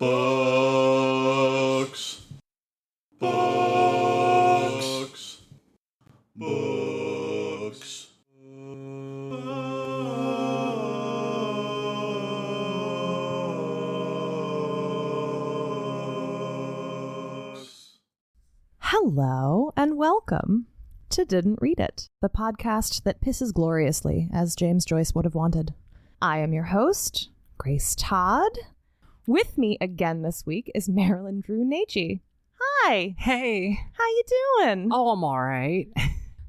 Books. Books. Books. Hello and welcome to Didn't Read It, the podcast that pisses gloriously, as James Joyce would have wanted. I am your host, Grace Todd. With me again this week is Marilyn Drew Necci. Hi. Hey. How you doing? Oh, I'm all right.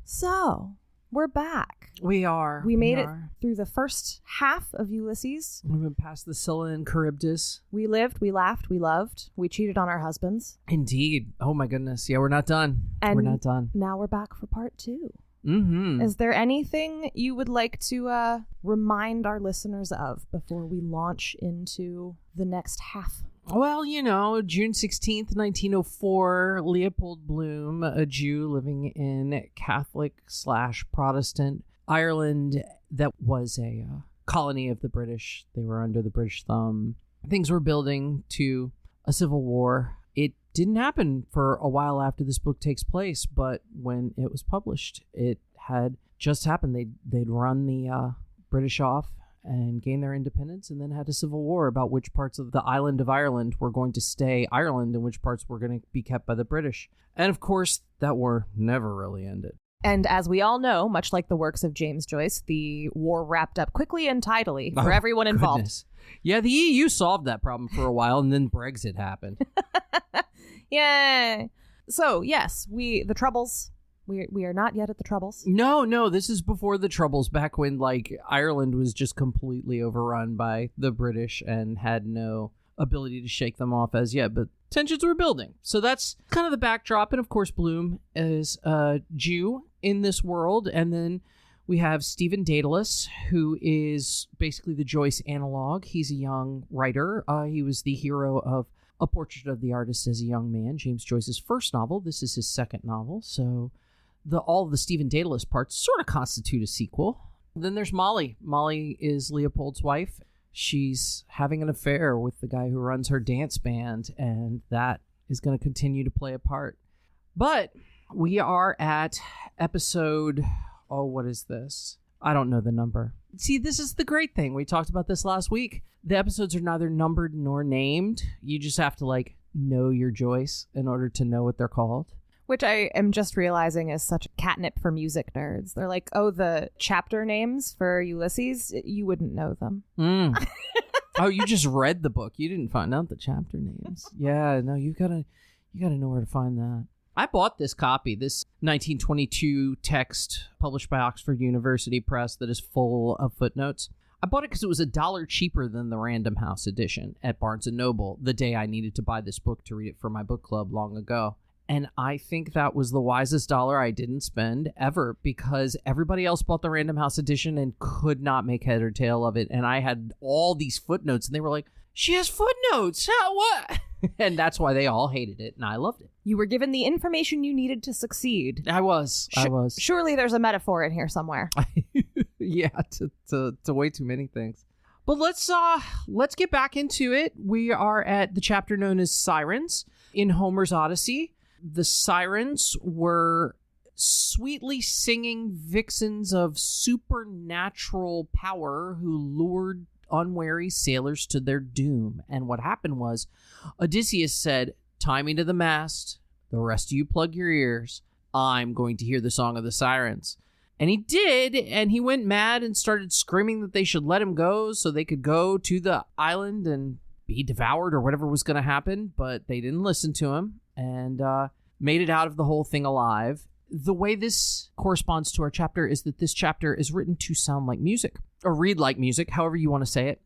So, we're back. We are. We made it through the first half of Ulysses. We went past the Scylla and Charybdis. We lived, we laughed, we loved. We cheated on our husbands. Indeed. Oh, my goodness. Yeah, we're not done. And we're not done. Now we're back for part 2. Mm-hmm. Is there anything you would like to remind our listeners of before we launch into the next half? Well, you know, June 16th, 1904, Leopold Bloom, a Jew living in Catholic/Protestant Ireland that was a colony of the British. They were under the British thumb. Things were building to a civil war. It didn't happen for a while after this book takes place, but when it was published, it had just happened. They'd run the British off and gain their independence, and then had a civil war about which parts of the island of Ireland were going to stay Ireland and which parts were going to be kept by the British. And of course, that war never really ended. And as we all know, much like the works of James Joyce, the war wrapped up quickly and tidily for everyone involved. Goodness. Yeah, the EU solved that problem for a while, and then Brexit happened. Yay! So, yes, the Troubles. We are not yet at the Troubles. No, this is before the Troubles, back when, Ireland was just completely overrun by the British and had no ability to shake them off as yet, but tensions were building. So that's kind of the backdrop, and of course Bloom is a Jew in this world, and then we have Stephen Dedalus, who is basically the Joyce analog. He's a young writer. He was the hero of A Portrait of the Artist as a Young Man, James Joyce's first novel. This is his second novel, so all of the Stephen Dedalus parts sort of constitute a sequel. Then there's Molly. Molly is Leopold's wife. She's having an affair with the guy who runs her dance band, and that is going to continue to play a part. But we are at episode... Oh, what is this? I don't know the number. See, this is the great thing. We talked about this last week. The episodes are neither numbered nor named. You just have to, know your Joyce in order to know what they're called. Which I am just realizing is such catnip for music nerds. They're like, oh, the chapter names for Ulysses, you wouldn't know them. Mm. Oh, you just read the book. You didn't find out the chapter names. Yeah, no, you gotta know where to find that. I bought this copy, this 1922 text published by Oxford University Press that is full of footnotes. I bought it because it was $1 cheaper than the Random House edition at Barnes & Noble the day I needed to buy this book to read it for my book club long ago. And I think that was the wisest dollar I didn't spend ever, because everybody else bought the Random House edition and could not make head or tail of it. And I had all these footnotes, and they were like, she has footnotes. What? And that's why they all hated it, and I loved it. You were given the information you needed to succeed. I was. Surely there's a metaphor in here somewhere. Yeah, to way too many things. But let's get back into it. We are at the chapter known as Sirens in Homer's Odyssey. The sirens were sweetly singing vixens of supernatural power who lured unwary sailors to their doom. And what happened was Odysseus said, "Tie me to the mast. The rest of you plug your ears. I'm going to hear the song of the sirens." And he did, and he went mad and started screaming that they should let him go so they could go to the island and be devoured or whatever was going to happen. But they didn't listen to him and made it out of the whole thing alive. The way this corresponds to our chapter is that this chapter is written to sound like music, or read like music, however you want to say it.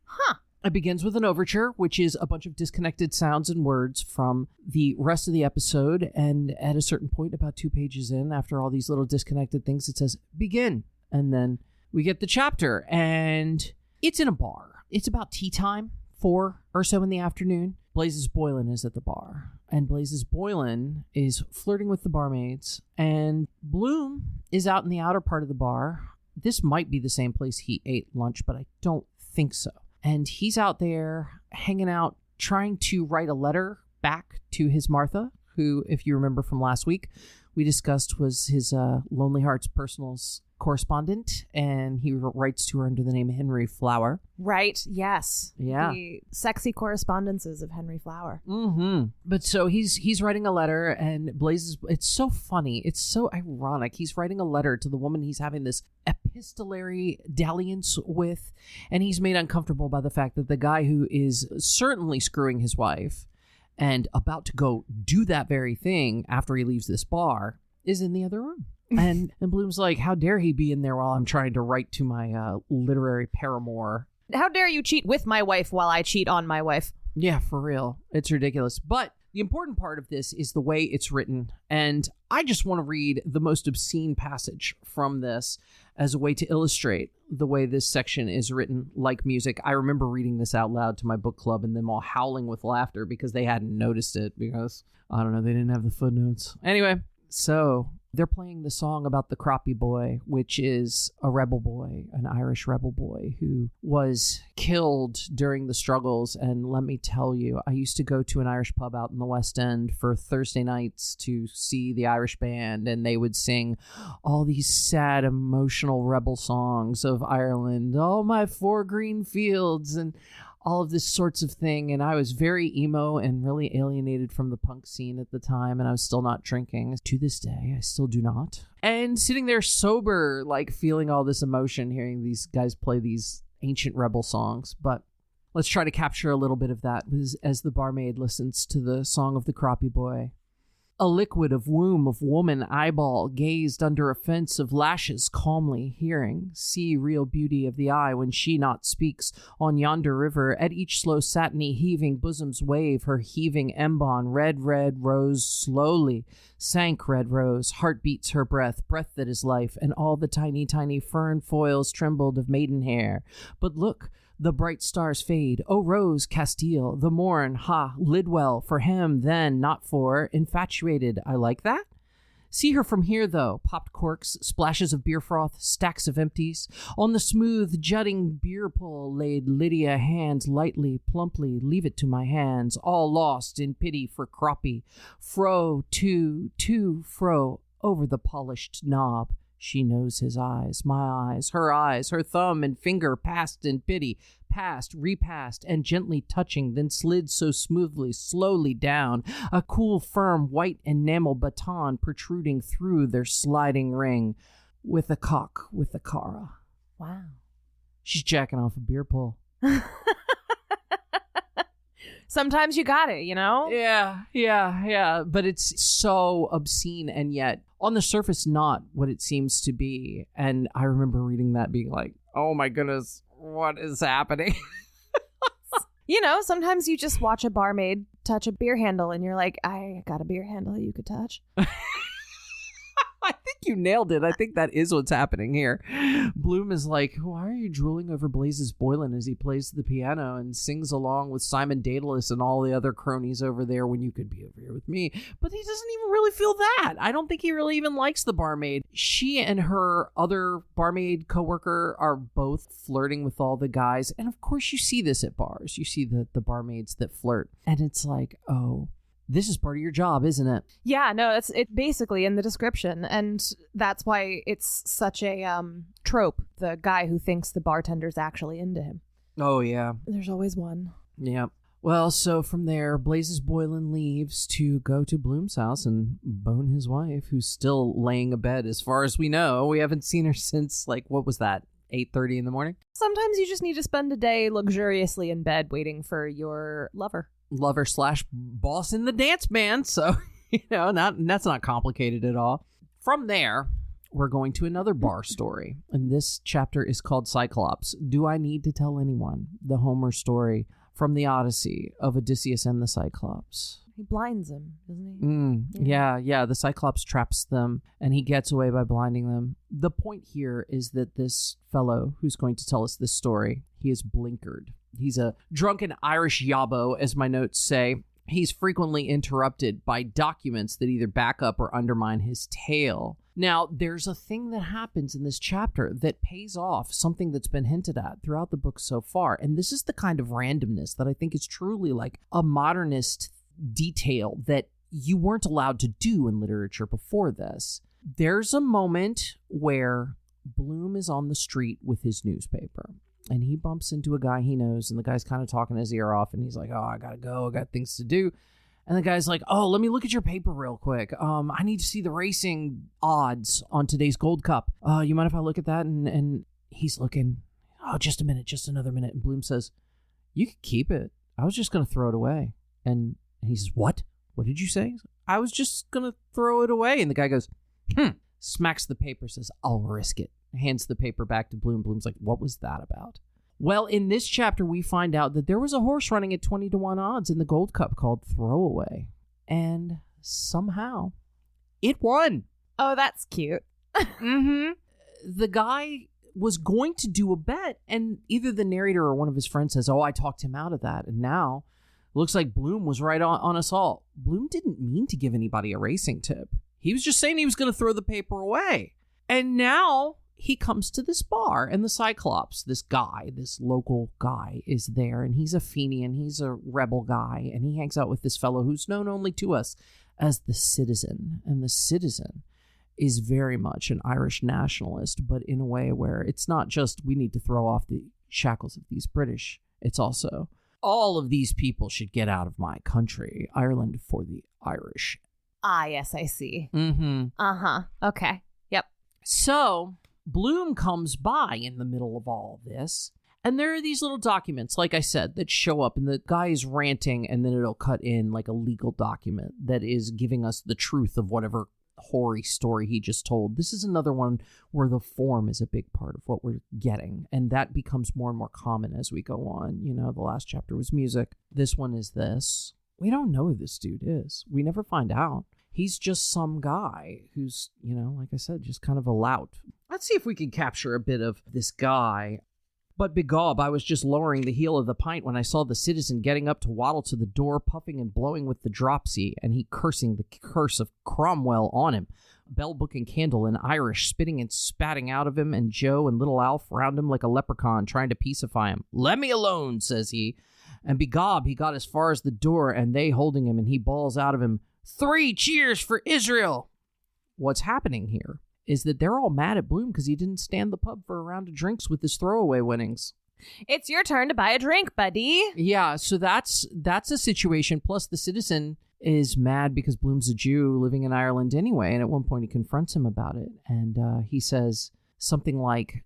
It begins with an overture, which is a bunch of disconnected sounds and words from the rest of the episode. And at a certain point, about 2 pages in, after all these little disconnected things, it says, begin. And then we get the chapter, and it's in a bar. It's about tea time, 4 or so in the afternoon. Blazes Boylan is at the bar, and Blazes Boylan is flirting with the barmaids, and Bloom is out in the outer part of the bar. This might be the same place he ate lunch, but I don't think so. And he's out there hanging out trying to write a letter back to his Martha, who, if you remember from last week, we discussed was his Lonely Hearts Personals correspondent, and he writes to her under the name Henry Flower. Right, yes. Yeah. The sexy correspondences of Henry Flower. Mm-hmm. But so he's writing a letter, and Blaise's, it's so funny. It's so ironic. He's writing a letter to the woman he's having this epistolary dalliance with, and he's made uncomfortable by the fact that the guy who is certainly screwing his wife and about to go do that very thing after he leaves this bar is in the other room. And Bloom's like, how dare he be in there while I'm trying to write to my literary paramour? How dare you cheat with my wife while I cheat on my wife? Yeah, for real. It's ridiculous. But the important part of this is the way it's written. And I just want to read the most obscene passage from this as a way to illustrate the way this section is written like music. I remember reading this out loud to my book club and them all howling with laughter because they hadn't noticed it because, I don't know, they didn't have the footnotes. Anyway, so they're playing the song about the crappie boy, which is a rebel boy, an Irish rebel boy who was killed during the struggles. And let me tell you, I used to go to an Irish pub out in the West End for Thursday nights to see the Irish band, and they would sing all these sad, emotional rebel songs of Ireland, all my four green fields, and all of this sorts of thing. And I was very emo and really alienated from the punk scene at the time, and I was still not drinking. To this day, I still do not. And sitting there sober, like feeling all this emotion, hearing these guys play these ancient rebel songs. But let's try to capture a little bit of that as the barmaid listens to the song of the crappie boy. A liquid of womb of woman eyeball gazed under a fence of lashes calmly hearing. See real beauty of the eye when she not speaks on yonder river. At each slow satiny heaving bosom's wave her heaving embon red rose slowly sank red rose. Heart beats her breath that is life, and all the tiny fern foils trembled of maiden hair. But look, the bright stars fade. Oh, Rose Castile, the morn, ha, Lidwell, for him, then, not for, infatuated. I like that. See her from here, though. Popped corks, splashes of beer froth, stacks of empties. On the smooth, jutting beer pull laid Lydia hands lightly, plumply, leave it to my hands, all lost in pity for crappie. Fro, to, fro, over the polished knob. She knows his eyes, my eyes, her thumb and finger passed in pity, passed, repassed, and gently touching, then slid so smoothly, slowly down, a cool, firm, white enamel baton protruding through their sliding ring, with a cock, with a cara. Wow. She's jacking off a beer pull. Sometimes you got it, you know? Yeah. But it's so obscene and yet on the surface not what it seems to be. And I remember reading that being like, oh my goodness, what is happening? You know, sometimes you just watch a barmaid touch a beer handle and you're like, I got a beer handle you could touch. I think you nailed it. I think that is what's happening here. Bloom is like, why are you drooling over Blaise's Boylan as he plays the piano and sings along with Simon Daedalus and all the other cronies over there when you could be over here with me? But he doesn't even really feel that. I don't think he really even likes the barmaid. She and her other barmaid coworker are both flirting with all the guys. And of course you see this at bars. You see the barmaids that flirt. And it's like, oh, this is part of your job, isn't it? Yeah, no, it's basically in the description. And that's why it's such a trope. The guy who thinks the bartender's actually into him. Oh, yeah. There's always one. Yeah. Well, so from there, Blaise's Boylan leaves to go to Bloom's house and bone his wife, who's still laying abed as far as we know. We haven't seen her since, like, what was that, 8:30 in the morning? Sometimes you just need to spend a day luxuriously in bed waiting for your lover. Lover/boss in the dance band. So, you know, that's not complicated at all. From there, we're going to another bar story. And this chapter is called Cyclops. Do I need to tell anyone the Homer story from the Odyssey of Odysseus and the Cyclops? He blinds him, doesn't he? Yeah. The Cyclops traps them and he gets away by blinding them. The point here is that this fellow who's going to tell us this story, he is blinkered. He's a drunken Irish yabbo, as my notes say. He's frequently interrupted by documents that either back up or undermine his tale. Now, there's a thing that happens in this chapter that pays off something that's been hinted at throughout the book so far. And this is the kind of randomness that I think is truly like a modernist detail that you weren't allowed to do in literature before this. There's a moment where Bloom is on the street with his newspaper, and he bumps into a guy he knows, and the guy's kind of talking his ear off, and he's like, oh, I gotta go, I got things to do. And the guy's like, oh, let me look at your paper real quick. I need to see the racing odds on today's Gold Cup. You mind if I look at that? And he's looking, oh, just a minute, just another minute. And Bloom says, you can keep it. I was just going to throw it away. And he says, what? What did you say? I was just going to throw it away. And the guy goes, smacks the paper, says, I'll risk it. Hands the paper back to Bloom. Bloom's like, what was that about? Well, in this chapter, we find out that there was a horse running at 20-1 odds in the Gold Cup called Throwaway. And somehow it won. Oh, that's cute. Mm-hmm. The guy was going to do a bet, and either the narrator or one of his friends says, oh, I talked him out of that. And now looks like Bloom was right on us all. Bloom didn't mean to give anybody a racing tip. He was just saying he was going to throw the paper away. And now he comes to this bar, and the Cyclops, this guy, this local guy, is there, and he's a Fenian, he's a rebel guy, and he hangs out with this fellow who's known only to us as the Citizen. And the Citizen is very much an Irish nationalist, but in a way where it's not just we need to throw off the shackles of these British, it's also all of these people should get out of my country, Ireland for the Irish. Ah, yes, I see. Mm-hmm. Uh-huh. Okay. Yep. So Bloom comes by in the middle of all of this, and there are these little documents, like I said, that show up, and the guy is ranting, and then it'll cut in like a legal document that is giving us the truth of whatever hoary story he just told. This is another one where the form is a big part of what we're getting, and that becomes more and more common as we go on. You know, the last chapter was music. This one is this. We don't know who this dude is. We never find out. He's just some guy who's, you know, like I said, just kind of a lout. Let's see if we can capture a bit of this guy. But begob, I was just lowering the heel of the pint when I saw the Citizen getting up to waddle to the door, puffing and blowing with the dropsy, and he cursing the curse of Cromwell on him. Bell, book, and candle in Irish, spitting and spatting out of him, and Joe and little Alf round him like a leprechaun, trying to peacify him. Let me alone, says he. And begob, he got as far as the door, and they holding him, and he bawls out of him, 3 cheers for Israel! What's happening here is that they're all mad at Bloom because he didn't stand the pub for a round of drinks with his throwaway winnings. It's your turn to buy a drink, buddy. Yeah, so that's a situation. Plus, the Citizen is mad because Bloom's a Jew living in Ireland anyway, and at one point he confronts him about it, and he says something like,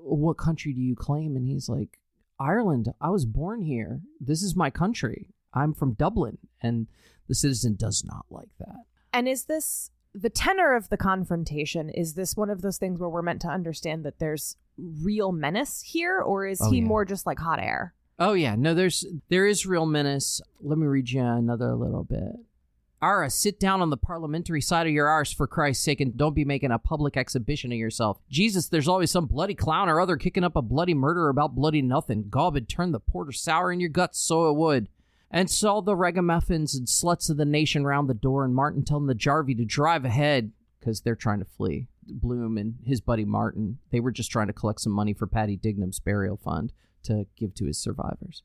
what country do you claim? And he's like, Ireland. I was born here. This is my country. I'm from Dublin. And the Citizen does not like that. And is this the tenor of the confrontation? Is this one of those things where we're meant to understand that there's real menace here, or is he more just like hot air? Oh yeah, no, there is real menace. Let me read you another little bit. Ara, sit down on the parliamentary side of your arse for Christ's sake, and don't be making a public exhibition of yourself. Jesus, there's always some bloody clown or other kicking up a bloody murder about bloody nothing. Gob had turned the porter sour in your guts, so it would. And saw the ragamuffins and sluts of the nation round the door, and Martin telling the Jarvey to drive ahead because they're trying to flee. Bloom and his buddy Martin, they were just trying to collect some money for Paddy Dignam's burial fund to give to his survivors.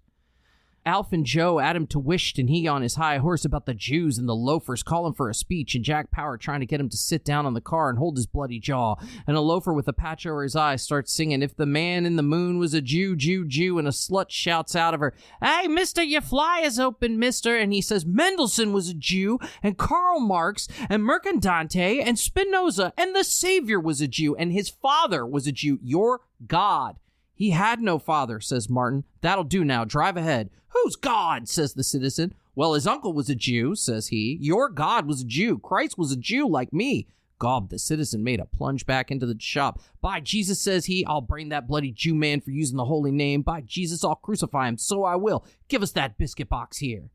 Alf and Joe at him to wisht, and he on his high horse about the Jews and the loafers calling for a speech, and Jack Power trying to get him to sit down on the car and hold his bloody jaw. And a loafer with a patch over his eye starts singing, if the man in the moon was a Jew, Jew, Jew, and a slut shouts out of her, hey, mister, your fly is open, mister. And he says Mendelssohn was a Jew, and Karl Marx, and Mercandante, and Spinoza, and the Savior was a Jew, and his father was a Jew, your God. He had no father, says Martin. That'll do now. Drive ahead. Who's God? Says the Citizen. Well, his uncle was a Jew, says he. Your God was a Jew. Christ was a Jew like me. Gob, the Citizen made a plunge back into the shop. By Jesus, says he, I'll brain that bloody Jew man for using the holy name. By Jesus, I'll crucify him. So I will. Give us that biscuit box here.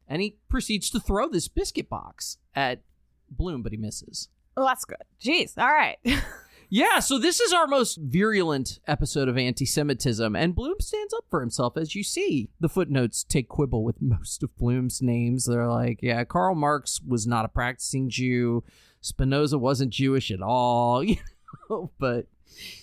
And he proceeds to throw this biscuit box at Bloom, but he misses. Oh, that's good. Jeez. All right. Yeah, so this is our most virulent episode of anti-Semitism, and Bloom stands up for himself, as you see. The footnotes take quibble with most of Bloom's names. They're like, yeah, Karl Marx was not a practicing Jew. Spinoza wasn't Jewish at all, but...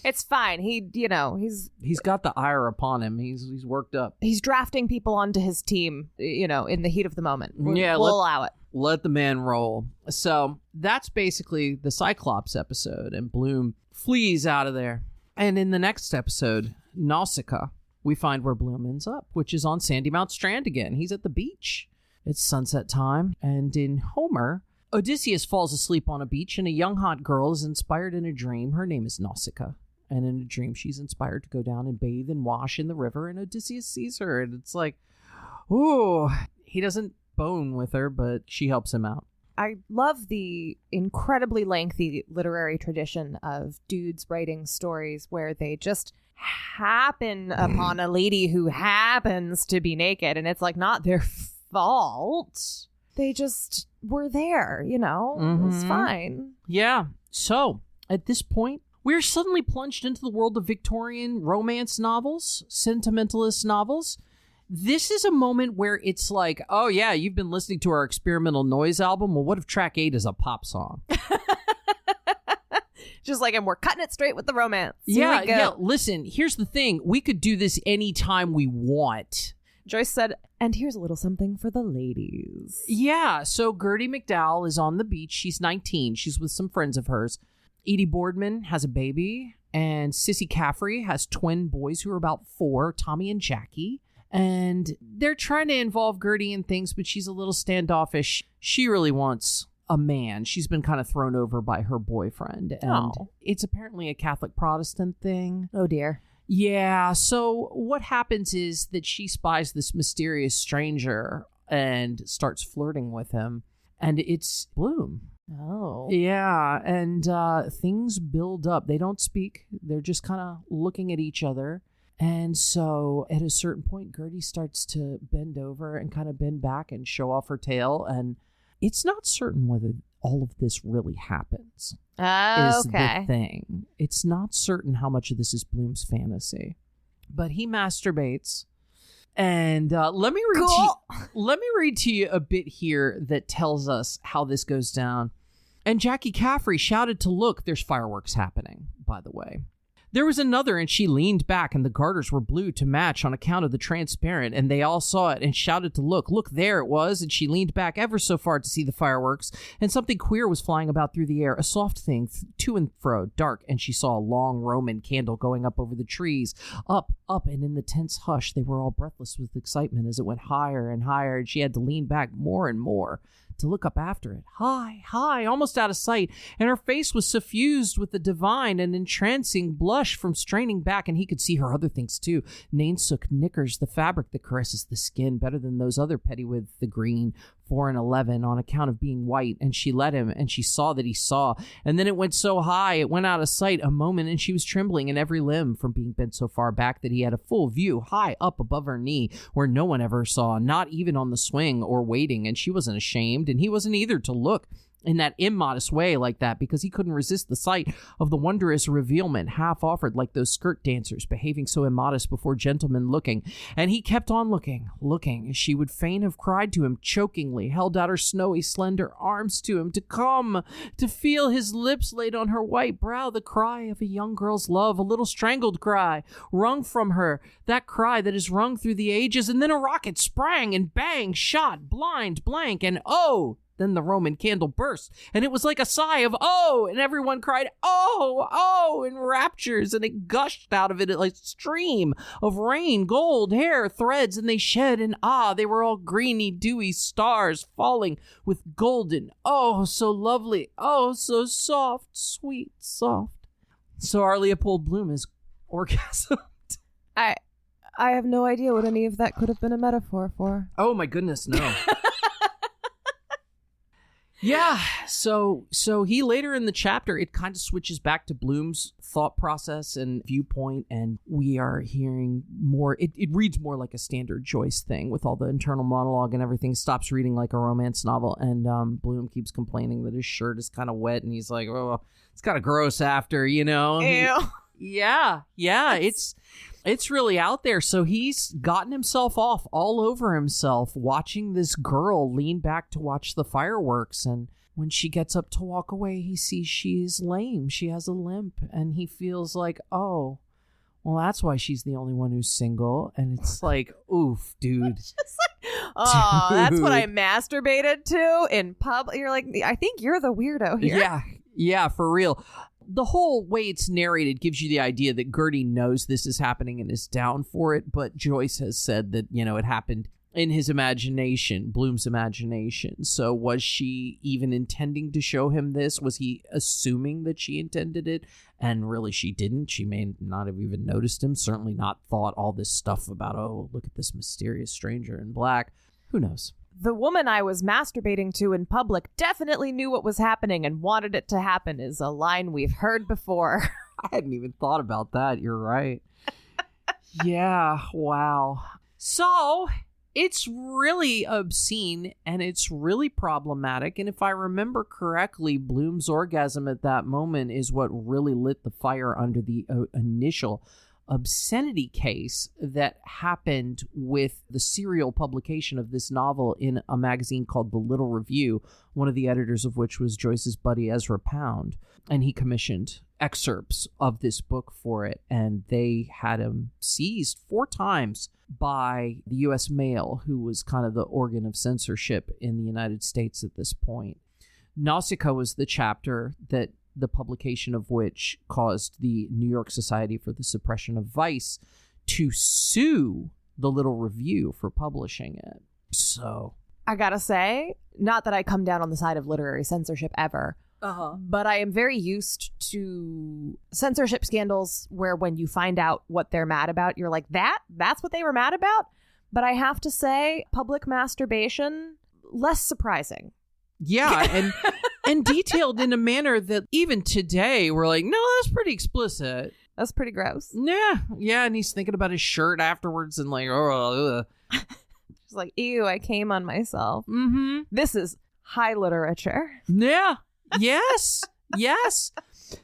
It's fine. He's got the ire upon him. He's worked up. He's drafting people onto his team, in the heat of the moment. We'll allow it. Let the man roll. So that's basically the Cyclops episode, and Bloom flees out of there. And in the next episode, Nausicaa, we find where Bloom ends up, which is on Sandy Mount Strand again. He's at the beach. It's sunset time, and in Homer, Odysseus falls asleep on a beach, and a young hot girl is inspired in a dream. Her name is Nausicaa. And in a dream, she's inspired to go down and bathe and wash in the river, and Odysseus sees her, and it's like, ooh, he doesn't bone with her, but she helps him out. I love the incredibly lengthy literary tradition of dudes writing stories where they just happen upon a lady who happens to be naked, and it's like not their fault. They just were there, It's fine. Yeah. So, at this point, we're suddenly plunged into the world of Victorian romance novels, sentimentalist novels. This is a moment where it's like, oh yeah, you've been listening to our experimental noise album. Well, what if track 8 is a pop song? Just like, and we're cutting it straight with the romance. Yeah. Listen, here's the thing. We could do this anytime we want. Joyce said, and here's a little something for the ladies. Yeah, so Gertie McDowell is on the beach. She's 19. She's with some friends of hers. Edie Boardman has a baby, and Sissy Caffrey has twin boys who are about 4, Tommy and Jackie. And they're trying to involve Gertie in things, but she's a little standoffish. She really wants a man. She's been kind of thrown over by her boyfriend. And it's apparently a Catholic Protestant thing. Oh, dear. Yeah, so what happens is that she spies this mysterious stranger and starts flirting with him, and it's Bloom. Oh. Yeah, and things build up. They don't speak. They're just kind of looking at each other. And so at a certain point, Gertie starts to bend over and kind of bend back and show off her tail, and it's not certain whether all of this really happens. Is the thing. It's not certain how much of this is Bloom's fantasy, but he masturbates. And let me read to you a bit here that tells us how this goes down. And Jackie Caffrey shouted to look. There's fireworks happening, by the way. There was another, and she leaned back, and the garters were blue to match on account of the transparent, and they all saw it and shouted to look. Look, there it was, and she leaned back ever so far to see the fireworks, and something queer was flying about through the air, a soft thing, to and fro, dark, and she saw a long Roman candle going up over the trees, up, and in the tense hush, they were all breathless with excitement as it went higher and higher, and she had to lean back more and more to look up after it, high, almost out of sight, and her face was suffused with the divine and entrancing blush from straining back, and he could see her other things too. Nainsook knickers, the fabric that caresses the skin better than those other Pettywith, the green, 4 and 11 on account of being white, and she let him, and she saw that he saw, and then it went so high, it went out of sight a moment, and she was trembling in every limb from being bent so far back that he had a full view high up above her knee, where no one ever saw, not even on the swing or waiting, and she wasn't ashamed, and he wasn't either to look in that immodest way like that, because he couldn't resist the sight of the wondrous revealment half offered, like those skirt dancers behaving so immodest before gentlemen looking. And he kept on looking. She would fain have cried to him chokingly, held out her snowy slender arms to him to come, to feel his lips laid on her white brow, the cry of a young girl's love, a little strangled cry wrung from her, that cry that is rung through the ages. And then a rocket sprang and bang, shot, blind, blank, and oh! Then the Roman candle burst, and it was like a sigh of oh, and everyone cried oh, in raptures, and it gushed out of it like a stream of rain, gold, hair, threads, and they shed, and they were all greeny, dewy stars falling with golden, oh, so lovely, oh, so soft, sweet, soft. So our Leopold Bloom is orgasmed. I have no idea what any of that could have been a metaphor for. Oh my goodness, no. Yeah, so he later in the chapter, it kind of switches back to Bloom's thought process and viewpoint, and we are hearing more. It reads more like a standard Joyce thing with all the internal monologue and everything. Stops reading like a romance novel, and Bloom keeps complaining that his shirt is kind of wet, and he's like, "Oh, it's kind of gross after, you know." Ew. Yeah, it's really out there. So he's gotten himself off all over himself, watching this girl lean back to watch the fireworks. And when she gets up to walk away, he sees she's lame. She has a limp. And he feels like, oh, well, that's why she's the only one who's single. And it's like, oof, dude. Oh, that's what I masturbated to in public. You're like, I think you're the weirdo here. Yeah, for real. The whole way it's narrated gives you the idea that Gertie knows this is happening and is down for it, but Joyce has said that, you know, it happened in his imagination, Bloom's imagination. So was she even intending to show him this? Was he assuming that she intended it? And really she didn't. She may not have even noticed him, certainly not thought all this stuff about, oh, look at this mysterious stranger in black. Who knows? The woman I was masturbating to in public definitely knew what was happening and wanted it to happen is a line we've heard before. I hadn't even thought about that. You're right. Yeah, wow. So it's really obscene and it's really problematic. And if I remember correctly, Bloom's orgasm at that moment is what really lit the fire under the initial obscenity case that happened with the serial publication of this novel in a magazine called The Little Review, one of the editors of which was Joyce's buddy Ezra Pound, and he commissioned excerpts of this book for it, and they had him seized 4 times by the U.S. Mail, who was kind of the organ of censorship in the United States at this point. Nausicaa was the chapter that the publication of which caused the New York Society for the Suppression of Vice to sue the Little Review for publishing it. So I gotta say, not that I come down on the side of literary censorship ever, but I am very used to censorship scandals where when you find out what they're mad about, you're like, that's what they were mad about? But I have to say, public masturbation, less surprising. Yeah, and detailed in a manner that even today we're like, no, that's pretty explicit. That's pretty gross. Yeah, and he's thinking about his shirt afterwards and like, oh, she's like, ew, I came on myself. Mm-hmm. This is high literature. Yeah, yes.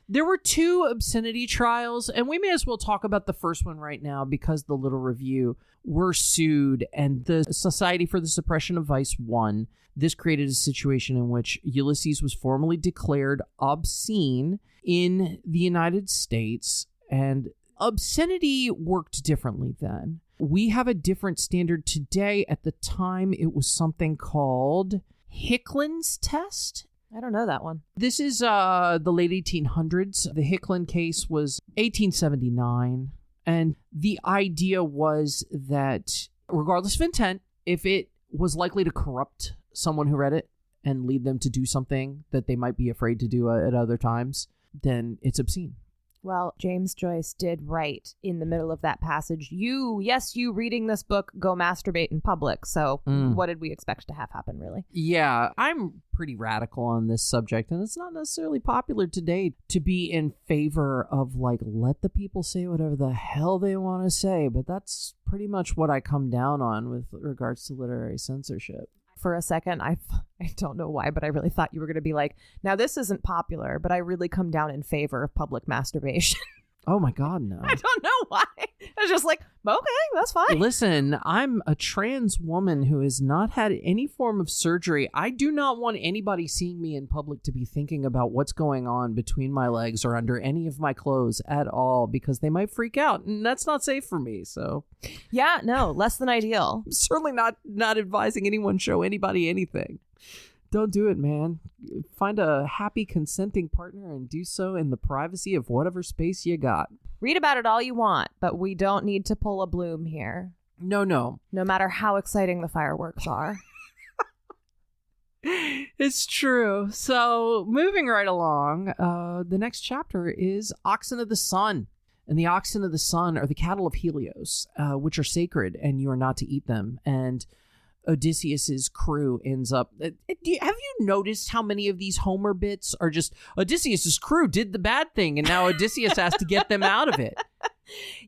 There were 2 obscenity trials, and we may as well talk about the first one right now because the Little Review were sued and the Society for the Suppression of Vice won. This created a situation in which Ulysses was formally declared obscene in the United States, and obscenity worked differently then. We have a different standard today. At the time, it was something called Hicklin's test. I don't know that one. This is the late 1800s. The Hicklin case was 1879, and the idea was that regardless of intent, if it was likely to corrupt someone who read it and lead them to do something that they might be afraid to do at other times, then it's obscene. Well, James Joyce did write in the middle of that passage, you reading this book, go masturbate in public. So what did we expect to have happen, really? Yeah, I'm pretty radical on this subject, and it's not necessarily popular today to be in favor of, like, let the people say whatever the hell they want to say. But that's pretty much what I come down on with regards to literary censorship. For a second, I don't know why, but I really thought you were going to be like, now this isn't popular, but I really come down in favor of public masturbation. Oh my God, no. I don't know why. I was just like, okay, that's fine. Listen, I'm a trans woman who has not had any form of surgery. I do not want anybody seeing me in public to be thinking about what's going on between my legs or under any of my clothes at all, because they might freak out, and that's not safe for me. So yeah, no, less than ideal. I'm certainly not advising anyone show anybody anything. Don't do it, man. Find a happy, consenting partner and do so in the privacy of whatever space you got. Read about it all you want, but we don't need to pull a Bloom here. No. No matter how exciting the fireworks are. It's true. So, moving right along, the next chapter is Oxen of the Sun. And the oxen of the sun are the cattle of Helios, which are sacred, and you are not to eat them. And Odysseus's crew ends up. Have you noticed how many of these Homer bits are just Odysseus's crew did the bad thing and now Odysseus has to get them out of it?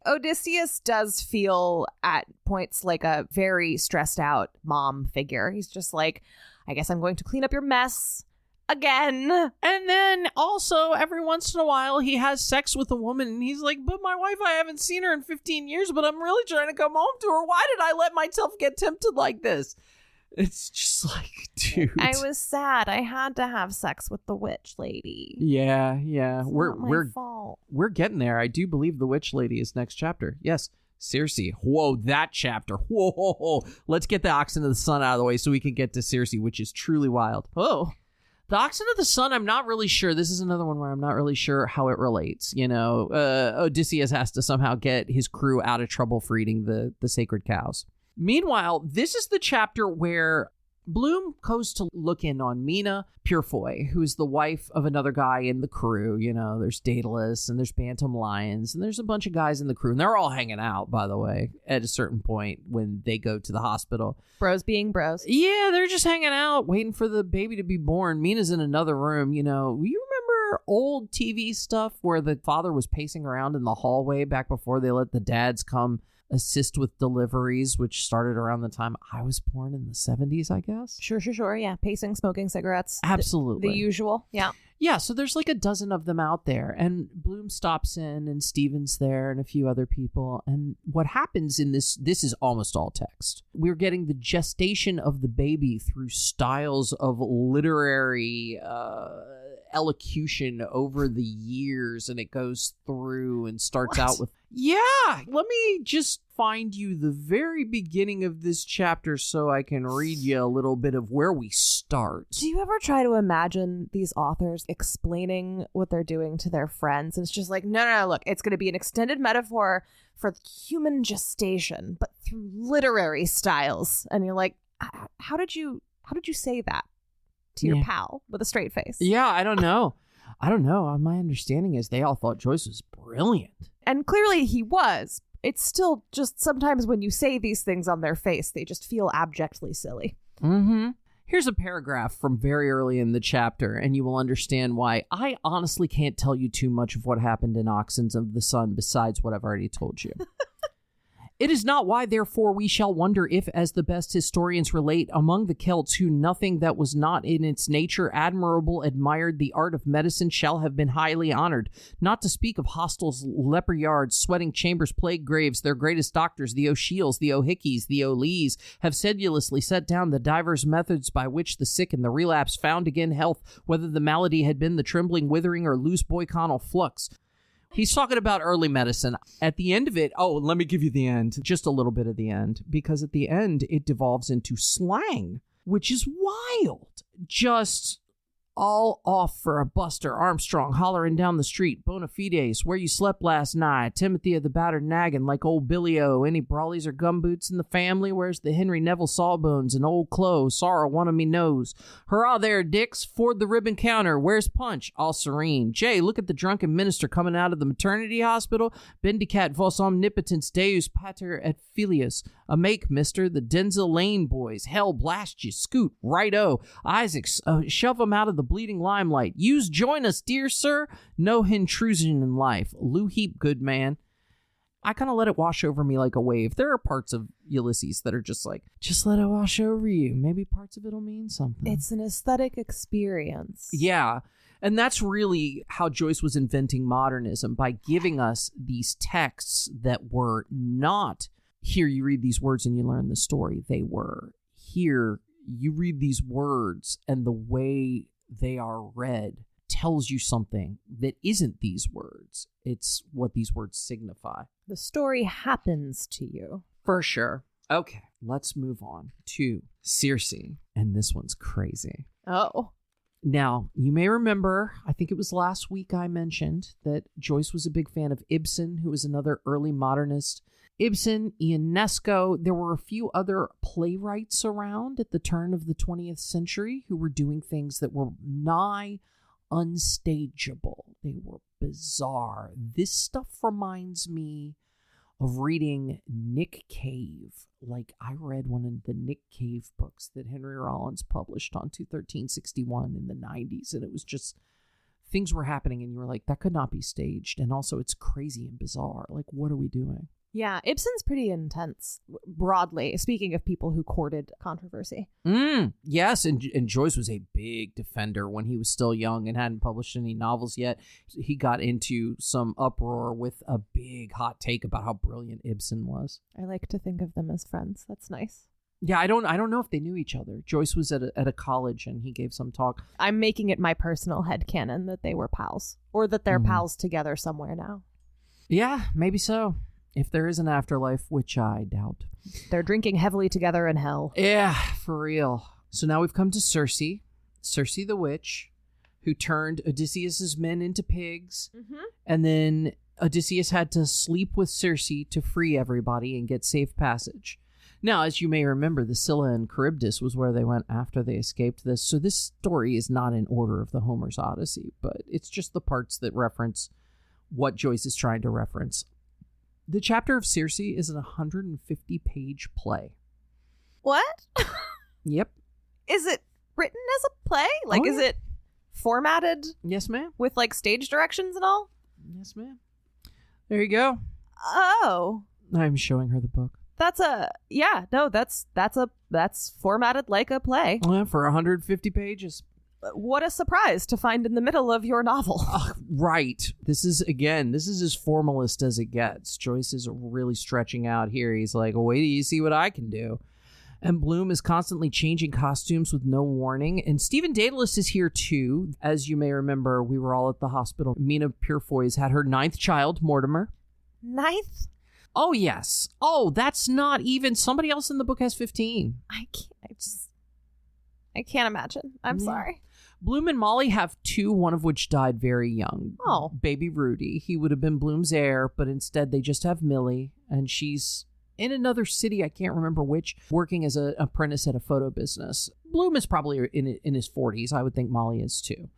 Odysseus does feel at points like a very stressed out mom figure. He's just like, I guess I'm going to clean up your mess again. And then also every once in a while he has sex with a woman and he's like, but my wife, I haven't seen her in 15 years, but I'm really trying to come home to her. Why did I let myself get tempted like this? It's just like, dude. I was sad. I had to have sex with the witch lady. Yeah. It's not my fault. We're getting there. I do believe the witch lady is next chapter. Yes. Circe. Whoa, that chapter. Whoa. Let's get the Oxen of the Sun out of the way so we can get to Circe, which is truly wild. Whoa. The Oxen of the Sun, I'm not really sure. This is another one where I'm not really sure how it relates. You know, Odysseus has to somehow get his crew out of trouble for eating the sacred cows. Meanwhile, this is the chapter where Bloom goes to look in on Mina Purefoy, who is the wife of another guy in the crew. You know, there's Daedalus and there's Bantam Lions and there's a bunch of guys in the crew. And they're all hanging out, by the way, at a certain point when they go to the hospital. Bros being bros. Yeah, they're just hanging out, waiting for the baby to be born. Mina's in another room, you know. You remember old TV stuff where the father was pacing around in the hallway back before they let the dads come assist with deliveries, which started around the time I was born in the 70s, I guess. Sure. Yeah. Pacing, smoking cigarettes. Absolutely. The usual. Yeah. Yeah. So there's like a dozen of them out there. And Bloom stops in and Steven's there and a few other people. And what happens in this is almost all text. We're getting the gestation of the baby through styles of literary elocution over the years, and it goes through and starts out with, yeah, let me just find you the very beginning of this chapter so I can read you a little bit of where we start. Do you ever try to imagine these authors explaining what they're doing to their friends? And it's just like, no, look, it's going to be an extended metaphor for human gestation, but through literary styles. And you're like, how did you say that to your pal with a straight face? Yeah, I don't know. My understanding is they all thought Joyce was brilliant. And clearly he was. It's still just sometimes when you say these things on their face, they just feel abjectly silly. Mm-hmm. Here's a paragraph from very early in the chapter, and you will understand why I honestly can't tell you too much of what happened in Oxen of the Sun besides what I've already told you. It is not why, therefore, we shall wonder if, as the best historians relate, among the Celts who nothing that was not in its nature admirable admired the art of medicine shall have been highly honored, not to speak of hostels, leper yards, sweating chambers, plague graves, their greatest doctors, the O'Shiels, the O'Hickeys, the O'Lees, have sedulously set down the divers methods by which the sick in the relapse found again health, whether the malady had been the trembling, withering, or loose boyconal flux. He's talking about early medicine. At the end of it, let me give you the end, just a little bit of the end, because at the end, it devolves into slang, which is wild. Just all off for a Buster Armstrong hollering down the street, bona fides, where you slept last night, Timothy of the battered naggin, like old Billy O, any brawlies or gumboots in the family, where's the Henry Neville Sawbones and old Chloe, sorrow one of me knows. Hurrah there, Dix, ford the ribbon counter, where's Punch, all serene. Jay, look at the drunken minister coming out of the maternity hospital, bendicat vos omnipotens deus pater et filius, a make, mister, the Denzel Lane boys, hell blast you, scoot, right-o, Isaacs, shove 'em out of the bleeding limelight. Yous join us, dear sir. No intrusion in life. Lou Heap, good man. I kind of let it wash over me like a wave. There are parts of Ulysses that are just like, just let it wash over you. Maybe parts of it'll mean something. It's an aesthetic experience. Yeah. And that's really how Joyce was inventing modernism, by giving us these texts that were not, here you read these words and you learn the story. They were, here you read these words and the way they are read tells you something that isn't these words. It's what these words signify. The story happens to you. For sure. Okay, let's move on to Circe. And this one's crazy. Oh. Now, you may remember, I think it was last week I mentioned that Joyce was a big fan of Ibsen, who was another early modernist. Ibsen, Ionesco, there were a few other playwrights around at the turn of the 20th century who were doing things that were nigh unstageable. They were bizarre. This stuff reminds me of reading Nick Cave. Like, I read one of the Nick Cave books that Henry Rollins published on 21361 in the 90s, and it was just, things were happening, and you were like, that could not be staged, and also it's crazy and bizarre. Like, what are we doing? Yeah, Ibsen's pretty intense, broadly, speaking of people who courted controversy. Yes, and Joyce was a big defender when he was still young and hadn't published any novels yet. He got into some uproar with a big hot take about how brilliant Ibsen was. I like to think of them as friends. That's nice. Yeah, I don't know if they knew each other. Joyce was at a college and he gave some talk. I'm making it my personal headcanon that they were pals, or that they're pals together somewhere now. Yeah, maybe so. If there is an afterlife, which I doubt. They're drinking heavily together in hell. Yeah, for real. So now we've come to Circe the witch, who turned Odysseus's men into pigs. And then Odysseus had to sleep with Circe to free everybody and get safe passage. Now, as you may remember, the Scylla and Charybdis was where they went after they escaped this. So this story is not in order of the Homer's Odyssey, but it's just the parts that reference what Joyce is trying to reference. The chapter of Circe is an 150-page play. What? Yep. Is it written as a play? Like, is it formatted? Yes, ma'am. With, like, stage directions and all? Yes, ma'am. There you go. Oh. I'm showing her the book. That's formatted like a play. Yeah, for 150 pages. What a surprise to find in the middle of your novel. Right. This is as formalist as it gets. Joyce is really stretching out here. He's like, wait till you see what I can do. And Bloom is constantly changing costumes with no warning. And Stephen Daedalus is here too. As you may remember, we were all at the hospital. Mina Purefoy's had her 9th child, Mortimer. 9th? Oh, yes. Oh, that's not even... Somebody else in the book has 15. I can't imagine. I'm sorry. Bloom and Molly have 2, one of which died very young. Oh. Baby Rudy. He would have been Bloom's heir, but instead they just have Millie, and she's in another city, I can't remember which, working as an apprentice at a photo business. Bloom is probably in his 40s. I would think Molly is too.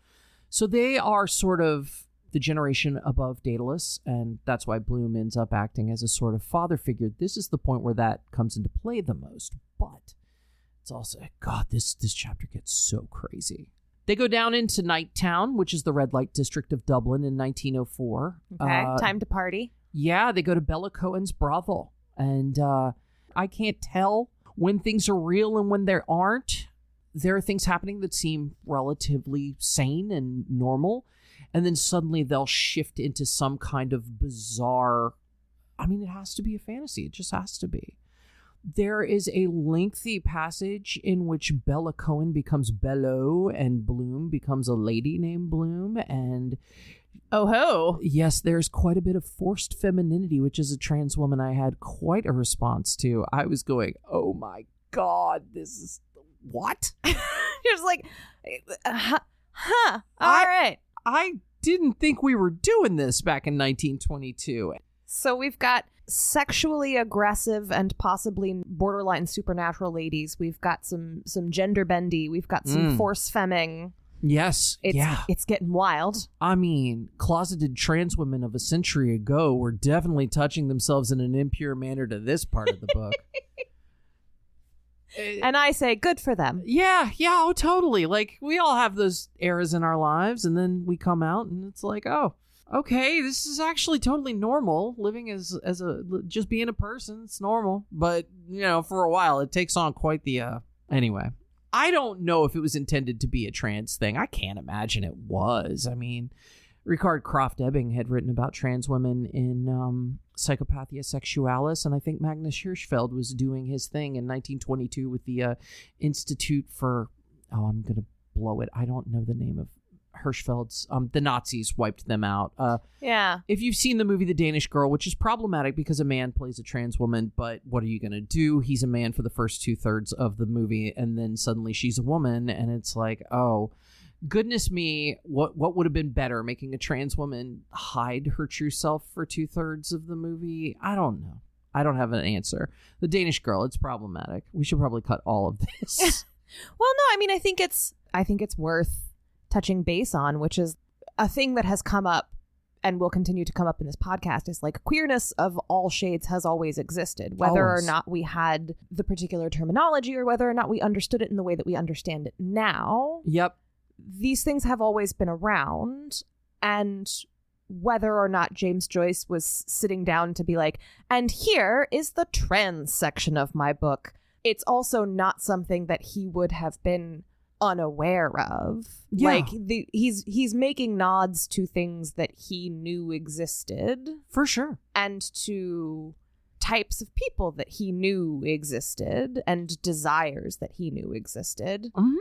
So they are sort of the generation above Daedalus, and that's why Bloom ends up acting as a sort of father figure. This is the point where that comes into play the most, but it's also, God, this chapter gets so crazy. They go down into Night Town, which is the red light district of Dublin in 1904. Okay, time to party. Yeah, they go to Bella Cohen's brothel. And I can't tell when things are real and when they aren't. There are things happening that seem relatively sane and normal. And then suddenly they'll shift into some kind of bizarre... I mean, it has to be a fantasy. It just has to be. There is a lengthy passage in which Bella Cohen becomes Bello and Bloom becomes a lady named Bloom. And oh ho! Yes, there's quite a bit of forced femininity, which as a trans woman I had quite a response to. I was going, oh my God, this is... What? You're just like, all right. I didn't think we were doing this back in 1922. So we've got sexually aggressive and possibly borderline supernatural ladies. We've got some gender bendy. We've got some force femming. Yes. It's getting wild. I mean, closeted trans women of a century ago were definitely touching themselves in an impure manner to this part of the book. And I say, good for them. Yeah, oh, totally. Like, we all have those eras in our lives, and then we come out, and it's like, oh, okay, this is actually totally normal. Living as just being a person, it's normal. But, you know, for a while, it takes on quite the, anyway. I don't know if it was intended to be a trans thing. I can't imagine it was. I mean, Richard Croft Ebbing had written about trans women in Psychopathia Sexualis, and I think Magnus Hirschfeld was doing his thing in 1922 with the Institute for... Oh, I'm going to blow it. I don't know the name of Hirschfeld's. The Nazis wiped them out. Yeah. If you've seen the movie The Danish Girl, which is problematic because a man plays a trans woman, but what are you going to do? He's a man for the first 2/3 of the movie, and then suddenly she's a woman, and it's like, oh... Goodness me, what would have been better, making a trans woman hide her true self for 2/3 of the movie? I don't know. I don't have an answer. The Danish Girl, it's problematic. We should probably cut all of this. Well, no, I mean, I think it's worth touching base on, which is a thing that has come up and will continue to come up in this podcast, is like queerness of all shades has always existed, whether Always. or not we had the particular terminology or whether or not we understood it in the way that we understand it now. Yep. These things have always been around, and whether or not James Joyce was sitting down to be like, and here is the trans section of my book, it's also not something that he would have been unaware of. Yeah. Like he's making nods to things that he knew existed, For sure. and to types of people that he knew existed, and desires that he knew existed, Mm-hmm.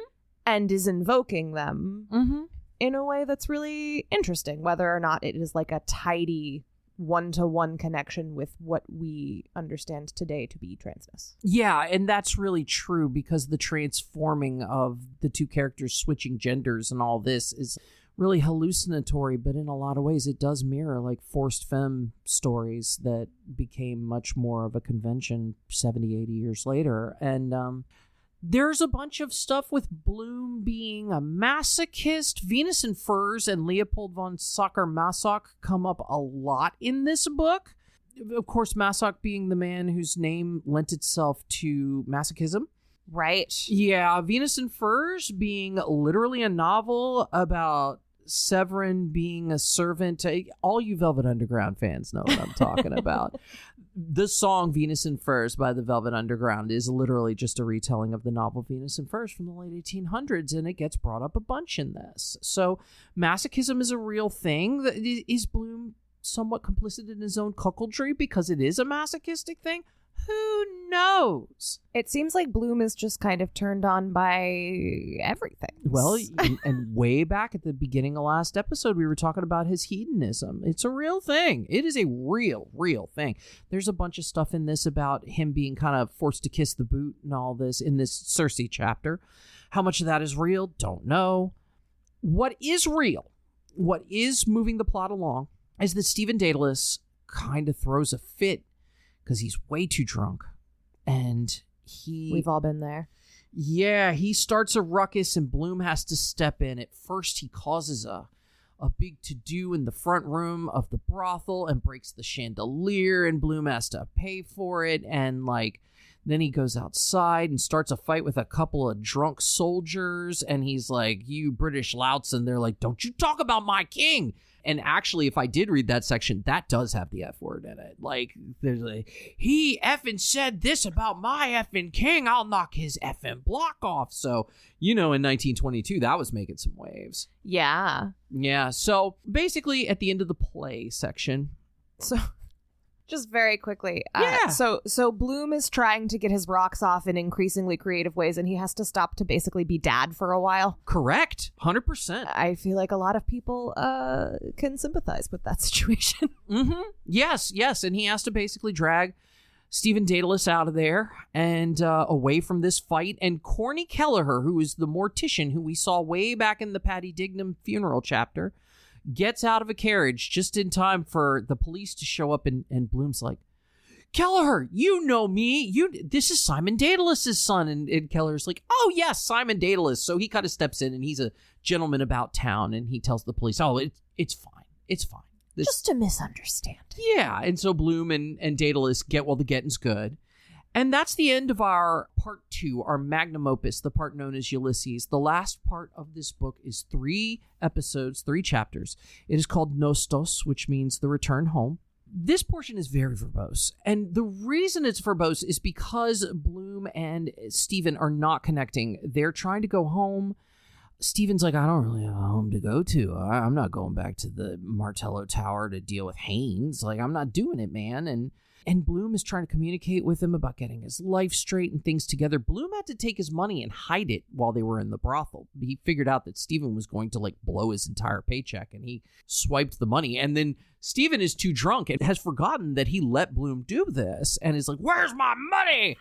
and is invoking them Mm-hmm. in a way that's really interesting, whether or not it is like a tidy one-to-one connection with what we understand today to be transness. Yeah, and that's really true, because the transforming of the two characters switching genders and all this is really hallucinatory, but in a lot of ways it does mirror like forced femme stories that became much more of a convention 70, 80 years later. And there's a bunch of stuff with Bloom being a masochist. Venus in Furs and Leopold von Sacher-Masoch come up a lot in this book. Of course, Masoch being the man whose name lent itself to masochism. Right. Yeah, Venus in Furs being literally a novel about Severin being a servant. All you Velvet Underground fans know what I'm talking about. The song Venus in Furs by the Velvet Underground is literally just a retelling of the novel Venus in Furs from the late 1800s, and it gets brought up a bunch in this. So masochism is a real thing. Is Bloom somewhat complicit in his own cuckoldry because it is a masochistic thing? Who knows? It seems like Bloom is just kind of turned on by everything. Well, and way back at the beginning of last episode, we were talking about his hedonism. It's a real thing. It is a real thing. There's a bunch of stuff in this about him being kind of forced to kiss the boot and all this in this Circe chapter. How much of that is real? Don't know. What is real, what is moving the plot along, is that Stephen Dedalus kind of throws a fit because he's way too drunk. And We've all been there. Yeah, he starts a ruckus and Bloom has to step in. At first, he causes a big to-do in the front room of the brothel and breaks the chandelier, and Bloom has to pay for it. And then he goes outside and starts a fight with a couple of drunk soldiers, and he's like, "You British louts," and they're like, "Don't you talk about my king." And actually, if I did read that section, that does have the F word in it. Like, there's he effing said this about my effing king, I'll knock his effing block off. So, in 1922, that was making some waves. Yeah. Yeah, so basically at the end of the play section. So, just very quickly. Yeah. So Bloom is trying to get his rocks off in increasingly creative ways, and he has to stop to basically be dad for a while. Correct. 100%. I feel like a lot of people can sympathize with that situation. Mm-hmm. Yes. And he has to basically drag Stephen Dedalus out of there and away from this fight. And Corny Kelleher, who is the mortician who we saw way back in the Patty Dignam funeral chapter, gets out of a carriage just in time for the police to show up, and Bloom's like, "Kelleher, you know me. This is Simon Dedalus' son." And Kelleher's like, "Oh, yes, Simon Dedalus." So he kind of steps in, and he's a gentleman about town, and he tells the police, "Oh, it's fine. It's fine. Just a misunderstanding." Yeah, and so Bloom and Dedalus get, well, the getting's good. And that's the end of our part 2, our magnum opus, the part known as Ulysses. The last part of this book is 3 episodes, 3 chapters. It is called Nostos, which means the return home. This portion is very verbose. And the reason it's verbose is because Bloom and Stephen are not connecting. They're trying to go home. Stephen's like, "I don't really have a home to go to. I'm not going back to the Martello Tower to deal with Haynes. Like, I'm not doing it, man." And Bloom is trying to communicate with him about getting his life straight and things together. Bloom had to take his money and hide it while they were in the brothel. He figured out that Stephen was going to blow his entire paycheck, and he swiped the money. And then Stephen is too drunk and has forgotten that he let Bloom do this and is like, "Where's my money?"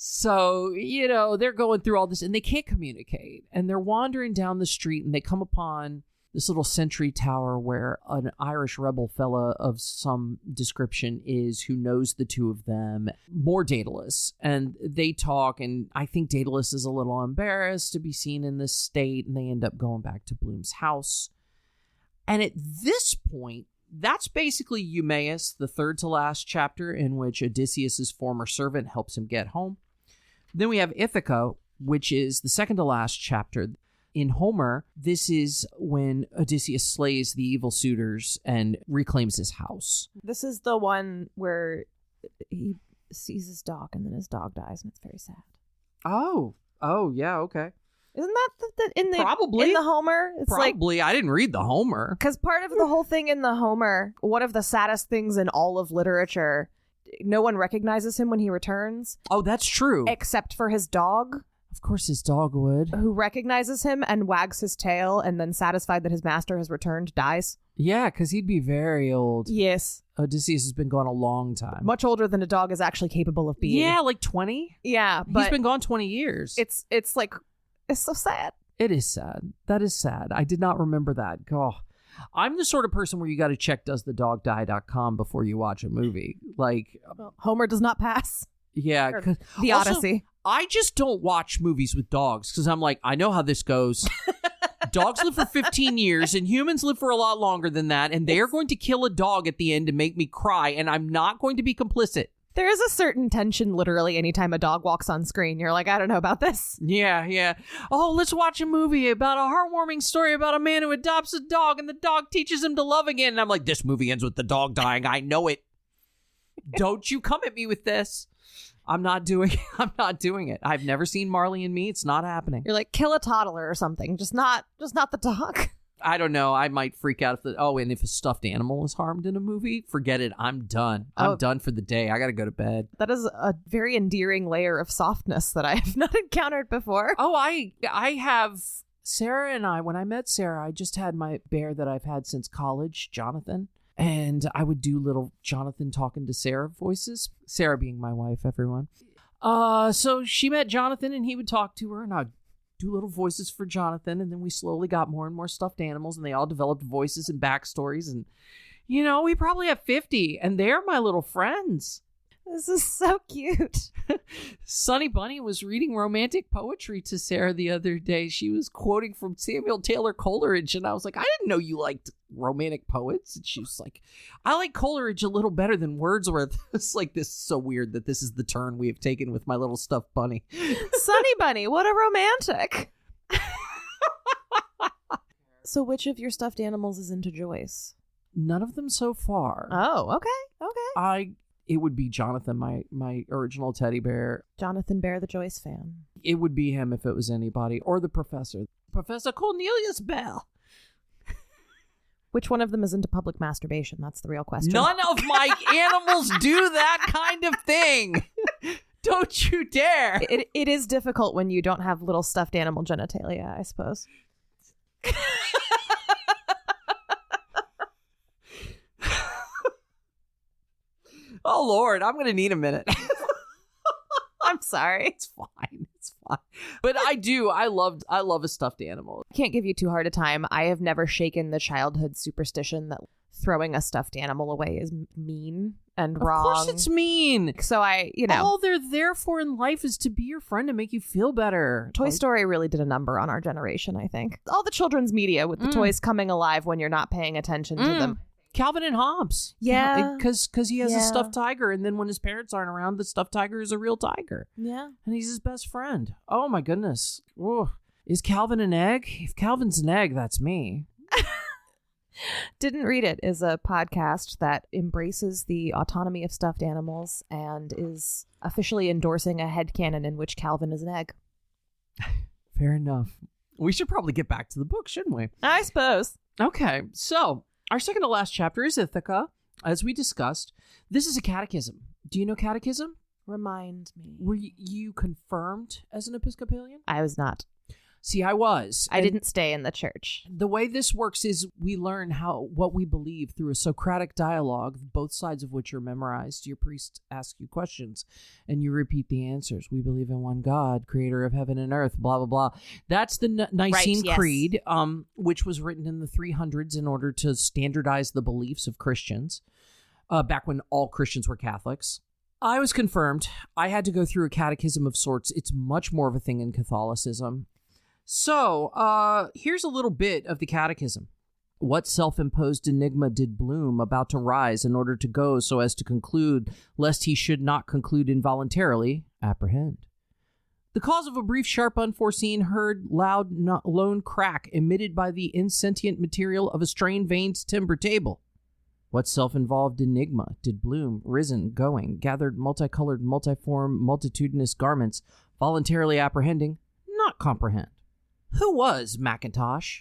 So, they're going through all this and they can't communicate. And they're wandering down the street and they come upon this little sentry tower where an Irish rebel fella of some description is, who knows the two of them, more Dedalus. And they talk, and I think Dedalus is a little embarrassed to be seen in this state, and they end up going back to Bloom's house. And at this point, that's basically Eumaeus, the third to last chapter, in which Odysseus's former servant helps him get home. Then we have Ithaca, which is the second to last chapter. In Homer, this is when Odysseus slays the evil suitors and reclaims his house. This is the one where he sees his dog and then his dog dies, and it's very sad. Oh, yeah, okay. Isn't that in the Probably in the Homer? It's Probably. I didn't read the Homer. Because part of the whole thing in the Homer, one of the saddest things in all of literature, no one recognizes him when he returns. Oh, that's true. Except for his dog. Of course his dog would. Who recognizes him and wags his tail, and then, satisfied that his master has returned, dies. Yeah, because he'd be very old. Yes. Odysseus has been gone a long time. Much older than a dog is actually capable of being. Yeah, like 20? Yeah, but he's been gone 20 years. It's like, it's so sad. It is sad. That is sad. I did not remember that. Oh, I'm the sort of person where you got to check doesthedogdie.com before you watch a movie. Like, Homer does not pass. Yeah. Or the Odyssey. I just don't watch movies with dogs because I'm like, I know how this goes. Dogs live for 15 years and humans live for a lot longer than that. And they are going to kill a dog at the end to make me cry. And I'm not going to be complicit. There is a certain tension literally anytime a dog walks on screen. You're like, I don't know about this. Yeah. Oh, let's watch a movie about a heartwarming story about a man who adopts a dog and the dog teaches him to love again. And I'm like, this movie ends with the dog dying. I know it. Don't you come at me with this. I'm not doing it. I've never seen Marley and Me. It's not happening. You're like, kill a toddler or something. Just not the dog. I don't know. I might freak out and if a stuffed animal is harmed in a movie, forget it. I'm done. I'm done for the day. I got to go to bed. That is a very endearing layer of softness that I have not encountered before. Oh, I have Sarah and I, when I met Sarah, I just had my bear that I've had since college, Jonathan. And I would do little Jonathan talking to Sarah voices. Sarah being my wife, everyone. So she met Jonathan and he would talk to her and I'd do little voices for Jonathan. And then we slowly got more and more stuffed animals and they all developed voices and backstories. And, we probably have 50 and they're my little friends. This is so cute. Sunny Bunny was reading romantic poetry to Sarah the other day. She was quoting from Samuel Taylor Coleridge, and I was like, I didn't know you liked romantic poets. And she was like, I like Coleridge a little better than Wordsworth. It's like, this is so weird that this is the turn we have taken with my little stuffed bunny. Sunny Bunny, what a romantic. So which of your stuffed animals is into Joyce? None of them so far. Oh, okay. It would be Jonathan, my original teddy bear. Jonathan Bear, the Joyce fan. It would be him if it was anybody. Or the professor. Professor Cornelius Bell. Which one of them is into public masturbation? That's the real question. None of my animals do that kind of thing. Don't you dare. It is difficult when you don't have little stuffed animal genitalia, I suppose. Oh, Lord, I'm going to need a minute. I'm sorry. It's fine. But I love a stuffed animal. Can't give you too hard a time. I have never shaken the childhood superstition that throwing a stuffed animal away is mean and wrong. Of course it's mean. So all they're there for in life is to be your friend and make you feel better. Toy Story really did a number on our generation, I think. All the children's media with the toys coming alive when you're not paying attention to them. Calvin and Hobbes. Yeah. Because he has a stuffed tiger, and then when his parents aren't around, the stuffed tiger is a real tiger. Yeah. And he's his best friend. Oh, my goodness. Ooh. Is Calvin an egg? If Calvin's an egg, that's me. Didn't Read It is a podcast that embraces the autonomy of stuffed animals and is officially endorsing a headcanon in which Calvin is an egg. Fair enough. We should probably get back to the book, shouldn't we? I suppose. Okay, so our second to last chapter is Ithaca, as we discussed. This is a catechism. Do you know catechism? Remind me. Were you confirmed as an Episcopalian? I was not. See, I was. I didn't stay in the church. The way this works is we learn what we believe through a Socratic dialogue, both sides of which are memorized. Your priest asks you questions, and you repeat the answers. We believe in one God, creator of heaven and earth, blah, blah, blah. That's the Nicene Creed, which was written in the 300s in order to standardize the beliefs of Christians, back when all Christians were Catholics. I was confirmed. I had to go through a catechism of sorts. It's much more of a thing in Catholicism. So, here's a little bit of the catechism. What self-imposed enigma did Bloom about to rise in order to go so as to conclude, lest he should not conclude involuntarily, apprehend? The cause of a brief, sharp, unforeseen, heard, loud, lone crack emitted by the insentient material of a strained veined timber table. What self-involved enigma did Bloom, risen, going, gathered multicolored, multiform, multitudinous garments, voluntarily apprehending, not comprehend? Who was Macintosh?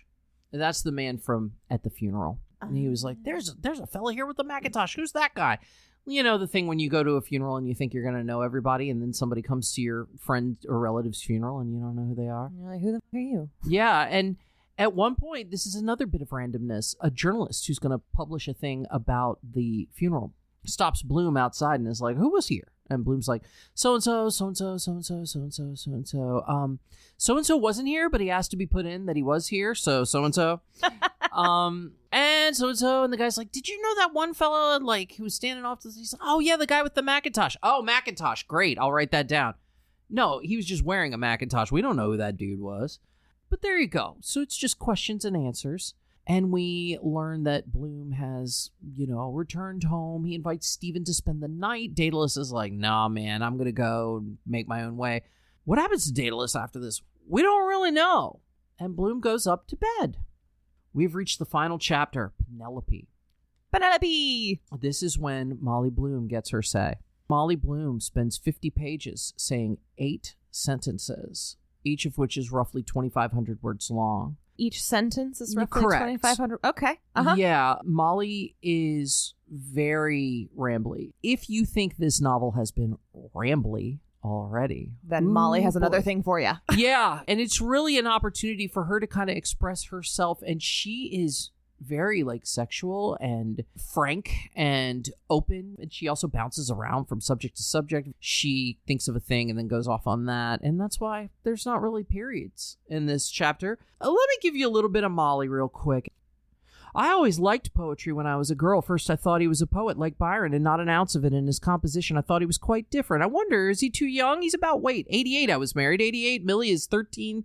And that's the man from At the Funeral. And he was like, there's a fella here with a Macintosh. Who's that guy? You know, the thing when you go to a funeral and you think you're going to know everybody, and then somebody comes to your friend or relative's funeral and you don't know who they are. You're like, who the fuck are you? Yeah, and at one point, this is another bit of randomness. A journalist who's going to publish a thing about the funeral stops Bloom outside and is like, who was here? And Bloom's like, so-and-so, so-and-so, so-and-so, so-and-so, so-and-so. So-and-so wasn't here, but he asked to be put in that he was here, so so-and-so. And so-and-so, and the guy's like, did you know that one fella, like, who was standing off to the... He's like, oh, yeah, the guy with the Macintosh. Oh, Macintosh, great, I'll write that down. No, he was just wearing a Macintosh. We don't know who that dude was. But there you go. So it's just questions and answers. And we learn that Bloom has, returned home. He invites Stephen to spend the night. Daedalus is like, nah, man, I'm going to go and make my own way. What happens to Daedalus after this? We don't really know. And Bloom goes up to bed. We've reached the final chapter, Penelope. Penelope! This is when Molly Bloom gets her say. Molly Bloom spends 50 pages saying 8 sentences, each of which is roughly 2,500 words long. Each sentence is roughly Correct. 2,500. Okay. Uh-huh. Yeah, Molly is very rambly. If you think this novel has been rambly already, then Molly has another thing for you. Yeah, and it's really an opportunity for her to kind of express herself, and she is very sexual and frank and open, and she also bounces around from subject to subject. She thinks of a thing and then goes off on that, and that's why there's not really periods in this chapter. Let me give you a little bit of Molly real quick. I always liked poetry when I was a girl. First, I thought he was a poet like Byron, and not an ounce of it in his composition. I thought he was quite different. I wonder, is he too young? He's about, 88. I was married. 88. Millie is 15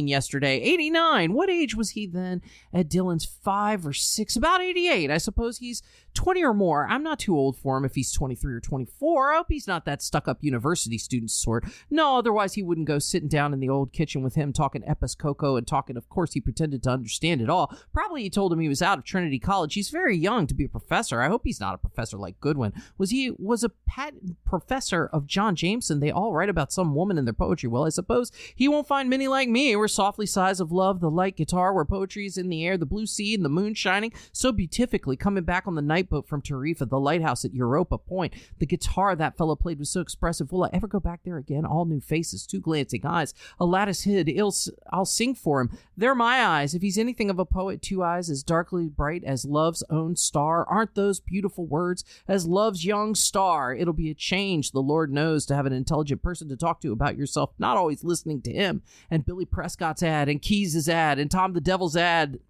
yesterday. 89. What age was he then? Ed Dillon's 5 or 6. About 88. I suppose he's 20 or more. I'm not too old for him if he's 23 or 24. I hope he's not that stuck-up university student sort. No, otherwise he wouldn't go sitting down in the old kitchen with him talking Epis Cocoa and talking, of course, he pretended to understand it all. Probably he told him he was out of Trinity College. He's very young to be a professor. I hope he's not a professor like Goodwin. Was a patent professor of John Jameson. They all write about some woman in their poetry. Well, I suppose he won't find many like me. We're softly sighs of love, the light guitar where poetry is in the air, the blue sea and the moon shining so beatifically, coming back on the night boat from Tarifa, the lighthouse at Europa Point. The guitar that fellow played was so expressive. Will I ever go back there again? All new faces, 2 glancing eyes, a lattice hid. I'll sing for him. They're my eyes. If he's anything of a poet, 2 eyes as darkly bright as love's own star. Aren't those beautiful words? As love's young star. It'll be a change, the Lord knows, to have an intelligent person to talk to about yourself, not always listening to him. And Billy Prescott's ad, and Keyes' ad, and Tom the Devil's ad.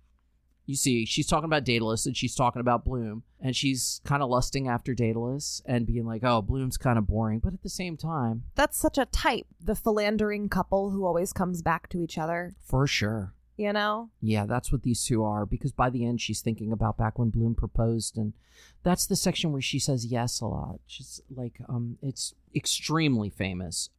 You see, she's talking about Daedalus, and she's talking about Bloom, and she's kind of lusting after Daedalus and being like, oh, Bloom's kind of boring, but at the same time... That's such a type, the philandering couple who always comes back to each other. For sure. You know? Yeah, that's what these two are, because by the end, she's thinking about back when Bloom proposed, and that's the section where she says yes a lot. She's like, it's extremely famous.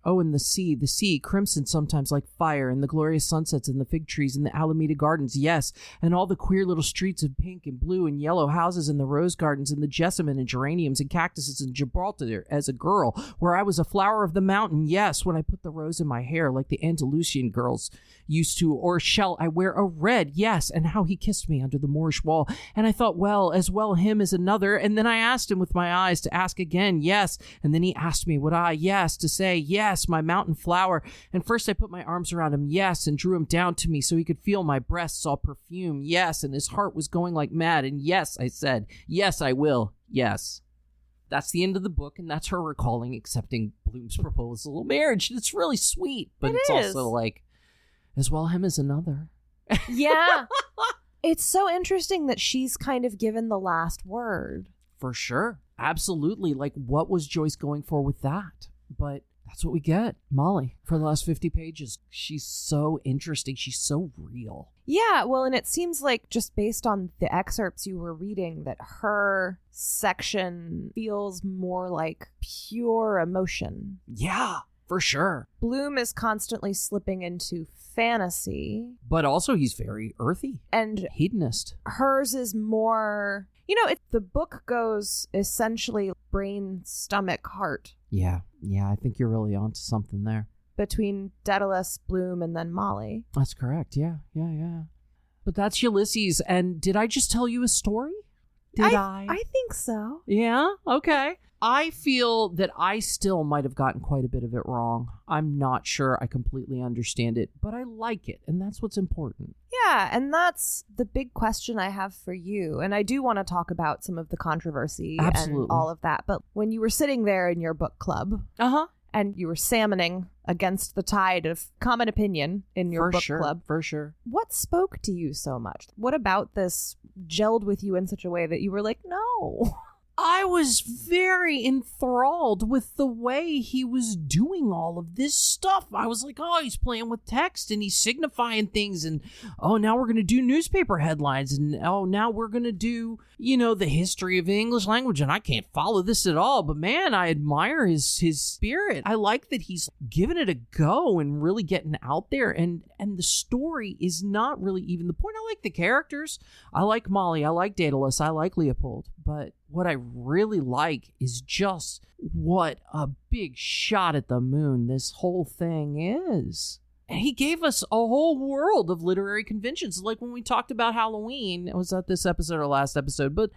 Oh, and the sea, crimson sometimes like fire, and the glorious sunsets and the fig trees and the Alameda Gardens, yes, and all the queer little streets of pink and blue and yellow houses and the rose gardens and the jessamine and geraniums and cactuses in Gibraltar as a girl, where I was a flower of the mountain, yes, when I put the rose in my hair like the Andalusian girls used to, or shall I wear a red, yes, and how he kissed me under the Moorish wall, and I thought, well, as well him as another, and then I asked him with my eyes to ask again, yes, and then he asked me would I, yes, to say, yes, my mountain flower, and first I put my arms around him, yes, and drew him down to me so he could feel my breasts all perfume, yes, and his heart was going like mad, and yes, I said, yes, I will, yes. That's the end of the book, and that's her recalling accepting Bloom's proposal of marriage. It's really sweet, but it's also like, as well him as another. Yeah. It's so interesting that she's kind of given the last word. For sure. Absolutely. Like, what was Joyce going for with that? But That's what we get, Molly, for the last 50 pages. She's so interesting. She's so real. Yeah, well, and it seems like just based on the excerpts you were reading that her section feels more like pure emotion. Yeah, for sure. Bloom is constantly slipping into fantasy. But also he's very earthy. And hedonist. Hers is more, the book goes essentially brain, stomach, heart. Yeah, I think you're really onto something there. Between Daedalus, Bloom, and then Molly. That's correct. Yeah. But that's Ulysses. And did I just tell you a story? Did I? I think so. Yeah? Okay. I feel that I still might have gotten quite a bit of it wrong. I'm not sure I completely understand it, but I like it, and that's what's important. Yeah, and that's the big question I have for you. And I do want to talk about some of the controversy and all of that. But when you were sitting there in your book club, and you were salmoning against the tide of common opinion in your book club. For sure. What spoke to you so much? What about this gelled with you in such a way that you were like, no? I was very enthralled with the way he was doing all of this stuff. I was like, oh, he's playing with text and he's signifying things. And, oh, now we're going to do newspaper headlines. And, oh, now we're going to do, the history of the English language. And I can't follow this at all. But, man, I admire his spirit. I like that he's giving it a go and really getting out there. And the story is not really even the point. I like the characters. I like Molly. I like Daedalus. I like Leopold. But what I really like is just what a big shot at the moon this whole thing is. And he gave us a whole world of literary conventions. Like when we talked about Halloween, it was at this episode or last episode, but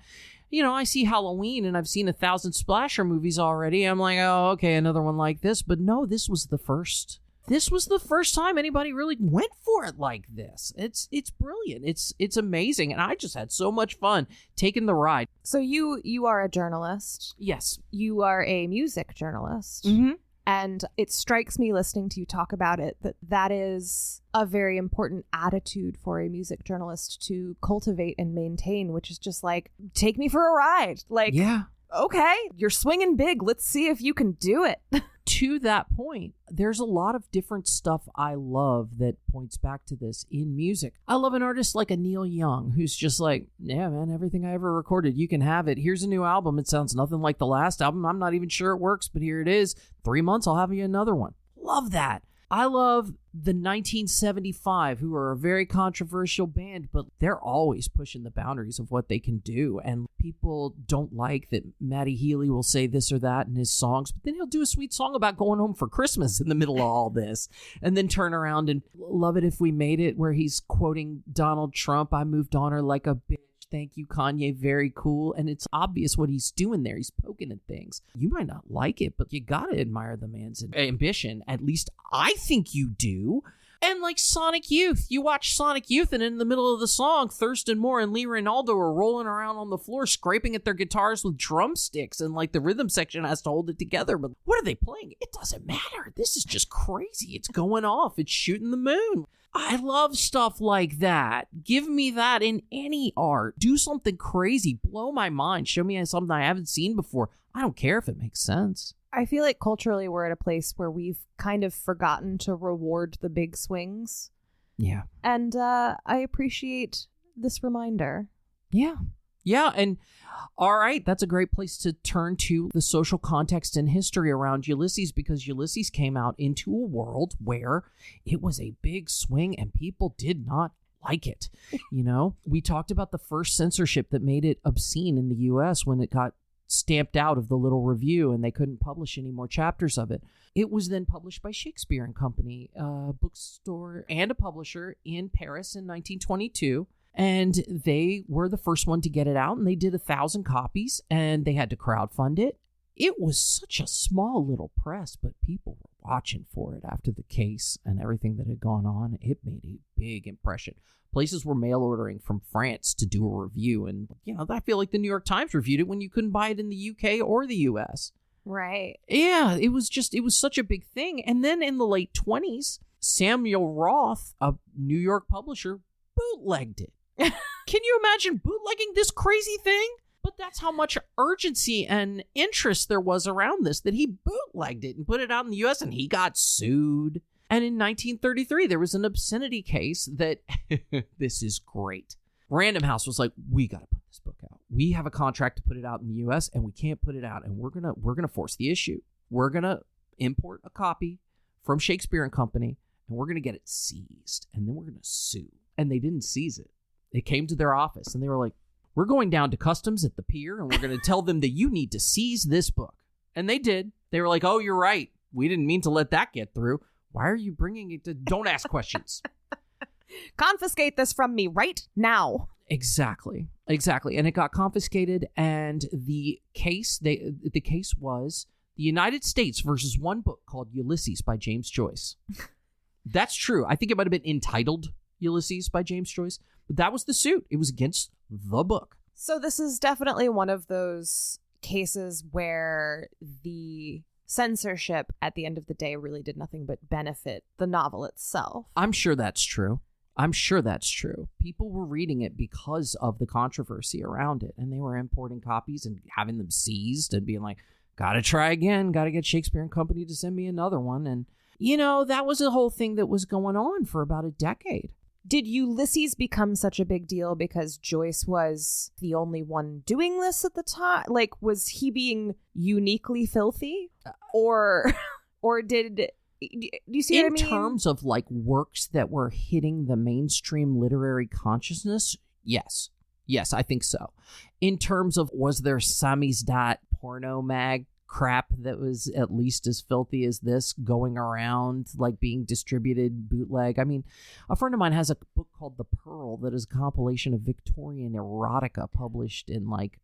I see Halloween and I've seen 1,000 splasher movies already. I'm like, oh, okay, another one like this. But no, this was the first. This was the first time anybody really went for it like this. It's brilliant. It's amazing. And I just had so much fun taking the ride. So you are a journalist. Yes. You are a music journalist. Mm-hmm. And it strikes me listening to you talk about it that is a very important attitude for a music journalist to cultivate and maintain, which is just like, take me for a ride. Like, yeah. Okay, you're swinging big. Let's see if you can do it. To that point, there's a lot of different stuff I love that points back to this in music. I love an artist like a Neil Young who's just like, yeah, man, everything I ever recorded, you can have it. Here's a new album. It sounds nothing like the last album. I'm not even sure it works, but here it is. 3 months, I'll have you another one. Love that. I love the 1975, who are a very controversial band, but they're always pushing the boundaries of what they can do. And people don't like that Matty Healy will say this or that in his songs, but then he'll do a sweet song about going home for Christmas in the middle of all this, and then turn around and Love It If We Made It, where he's quoting Donald Trump, I moved on her like a bitch. Thank you, Kanye. Very cool. And it's obvious what he's doing there. He's poking at things. You might not like it, but you gotta admire the man's ambition. At least I think you do. And like Sonic Youth, you watch Sonic Youth and in the middle of the song, Thurston Moore and Lee Ranaldo are rolling around on the floor, scraping at their guitars with drumsticks, and like the rhythm section has to hold it together. But what are they playing? It doesn't matter. This is just crazy. It's going off. It's shooting the moon. I love stuff like that. Give me that in any art. Do something crazy. Blow my mind. Show me something I haven't seen before. I don't care if it makes sense. I feel like culturally we're at a place where we've kind of forgotten to reward the big swings. Yeah. And I appreciate this reminder. Yeah. Yeah. And all right, that's a great place to turn to the social context and history around Ulysses, because Ulysses came out into a world where it was a big swing and people did not like it. We talked about the first censorship that made it obscene in the U.S. when it got stamped out of the little review and they couldn't publish any more chapters of it. It was then published by Shakespeare and Company, a bookstore and a publisher in Paris in 1922. And they were the first one to get it out, and they did 1,000 copies, and they had to crowdfund it. It was such a small little press, but people were watching for it after the case and everything that had gone on. It made a big impression. Places were mail ordering from France to do a review, and I feel like the New York Times reviewed it when you couldn't buy it in the UK or the US. Right. Yeah, it was such a big thing. And then in the late 20s, Samuel Roth, a New York publisher, bootlegged it. Can you imagine bootlegging this crazy thing? But that's how much urgency and interest there was around this, that he bootlegged it and put it out in the U.S. and he got sued. And in 1933, there was an obscenity case that, this is great. Random House was like, we got to put this book out. We have a contract to put it out in the U.S. and we can't put it out. And we're gonna force the issue. We're going to import a copy from Shakespeare and Company, and we're going to get it seized. And then we're going to sue. And they didn't seize it. It came to their office and they were like, we're going down to customs at the pier and we're going to tell them that you need to seize this book. And they did. They were like, oh, you're right. We didn't mean to let that get through. Why are you bringing it to... Don't ask questions. Confiscate this from me right now. Exactly. And it got confiscated, and the case was the United States versus one book called Ulysses by James Joyce. That's true. I think it might have been entitled Ulysses by James Joyce, but that was the suit. It was against the book. So this is definitely one of those cases where the censorship at the end of the day really did nothing but benefit the novel itself. I'm sure that's true. People were reading it because of the controversy around it, and they were importing copies and having them seized and being like, gotta try again, gotta get Shakespeare and Company to send me another one. And, that was a whole thing that was going on for about a decade. Did Ulysses become such a big deal because Joyce was the only one doing this at the time? Like, was he being uniquely filthy? Or did... Do you see what I mean? In terms of like works that were hitting the mainstream literary consciousness, yes. Yes, I think so. In terms of, was there samizdat porno mag crap that was at least as filthy as this going around, like being distributed bootleg? I mean, a friend of mine has a book called The Pearl that is a compilation of Victorian erotica published in like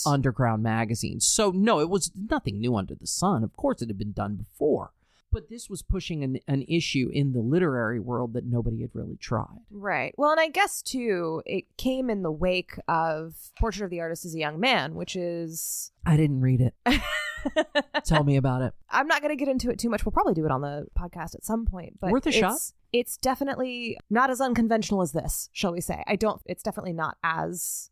underground magazines. So no, it was nothing new under the sun. Of course it had been done before. But this was pushing an issue in the literary world that nobody had really tried. Right. Well, and I guess, too, it came in the wake of Portrait of the Artist as a Young Man, which is... I didn't read it. Tell me about it. I'm not going to get into it too much. We'll probably do it on the podcast at some point. But worth a shot. It's definitely not as unconventional as this, shall we say. It's definitely not as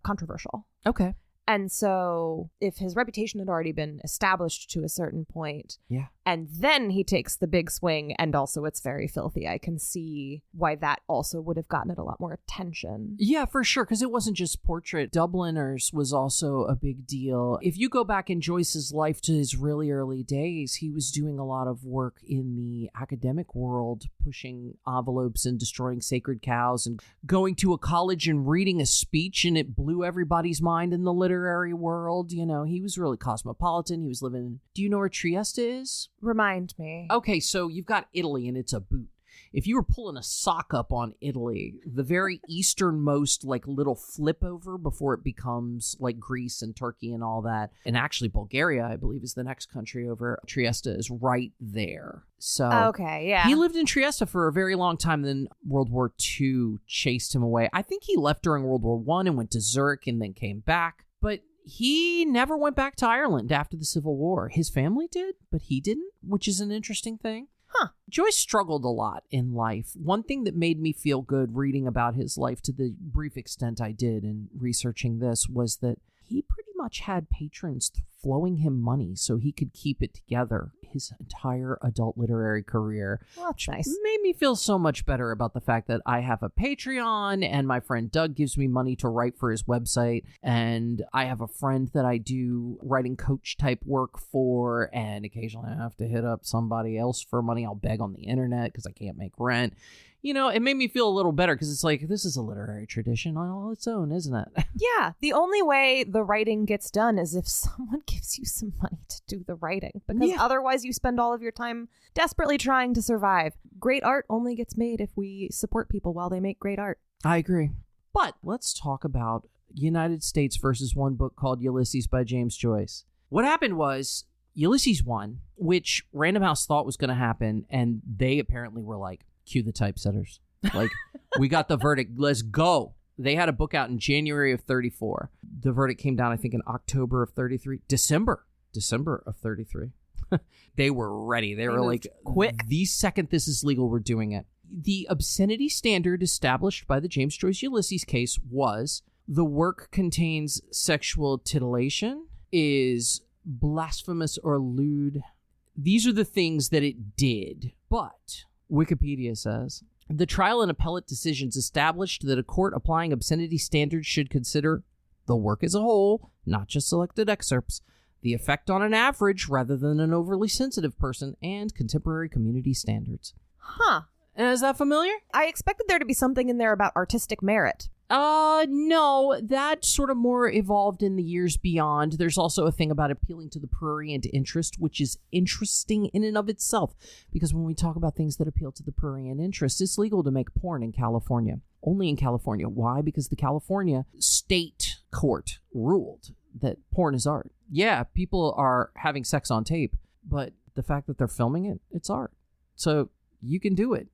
controversial. Okay. And so if his reputation had already been established to a certain point, and then he takes the big swing and also it's very filthy, I can see why that also would have gotten it a lot more attention. Yeah, for sure, because it wasn't just portrait. Dubliners was also a big deal. If you go back in Joyce's life to his really early days, he was doing a lot of work in the academic world, pushing envelopes and destroying sacred cows and going to a college and reading a speech, and it blew everybody's mind in the literary world. He was really cosmopolitan. He was living... Do you know where Trieste is? Remind me. Okay, so you've got Italy and it's a boot. If you were pulling a sock up on Italy, the very easternmost like little flip over before it becomes like Greece and Turkey and all that, and actually Bulgaria, I believe, is the next country over. Trieste is right there. So okay, yeah. He lived in Trieste for a very long time. Then World War II chased him away. I think he left during World War I and went to Zurich and then came back. But he never went back to Ireland after the Civil War. His family did, but he didn't, which is an interesting thing. Joyce struggled a lot in life. One thing that made me feel good reading about his life, to the brief extent I did in researching this, was that he pretty much had patrons flowing him money so he could keep it together his entire adult literary career. Well, that's nice. Made me feel so much better about the fact that I have a Patreon and my friend Doug gives me money to write for his website, and I have a friend that I do writing coach type work for, and occasionally I have to hit up somebody else for money. I'll beg on the internet because I can't make rent. It made me feel a little better because it's like, this is a literary tradition on all its own, isn't it? Yeah. The only way the writing gets done is if someone gives you some money to do the writing, because otherwise you spend all of your time desperately trying to survive. Great art only gets made if we support people while they make great art. I agree. But let's talk about United States versus one book called Ulysses by James Joyce. What happened was Ulysses won, which Random House thought was going to happen, and they apparently were like, cue the typesetters. Like, we got the verdict. Let's go. They had a book out in January of 34. The verdict came down, I think, in October of 33. December of 33. They were ready. They were like, quick. The second this is legal, we're doing it. The obscenity standard established by the James Joyce Ulysses case was the work contains sexual titillation, is blasphemous or lewd. These are the things that it did. But Wikipedia says, the trial and appellate decisions established that a court applying obscenity standards should consider the work as a whole, not just selected excerpts, the effect on an average rather than an overly sensitive person, and contemporary community standards. Huh. Is that familiar? I expected there to be something in there about artistic merit. No, that sort of more evolved in the years beyond. There's also a thing about appealing to the prurient interest, which is interesting in and of itself, because when we talk about things that appeal to the prurient interest, it's legal to make porn in California. Only in California. Why? Because the California state court ruled that porn is art. Yeah, people are having sex on tape, but the fact that they're filming it, it's art. So you can do it.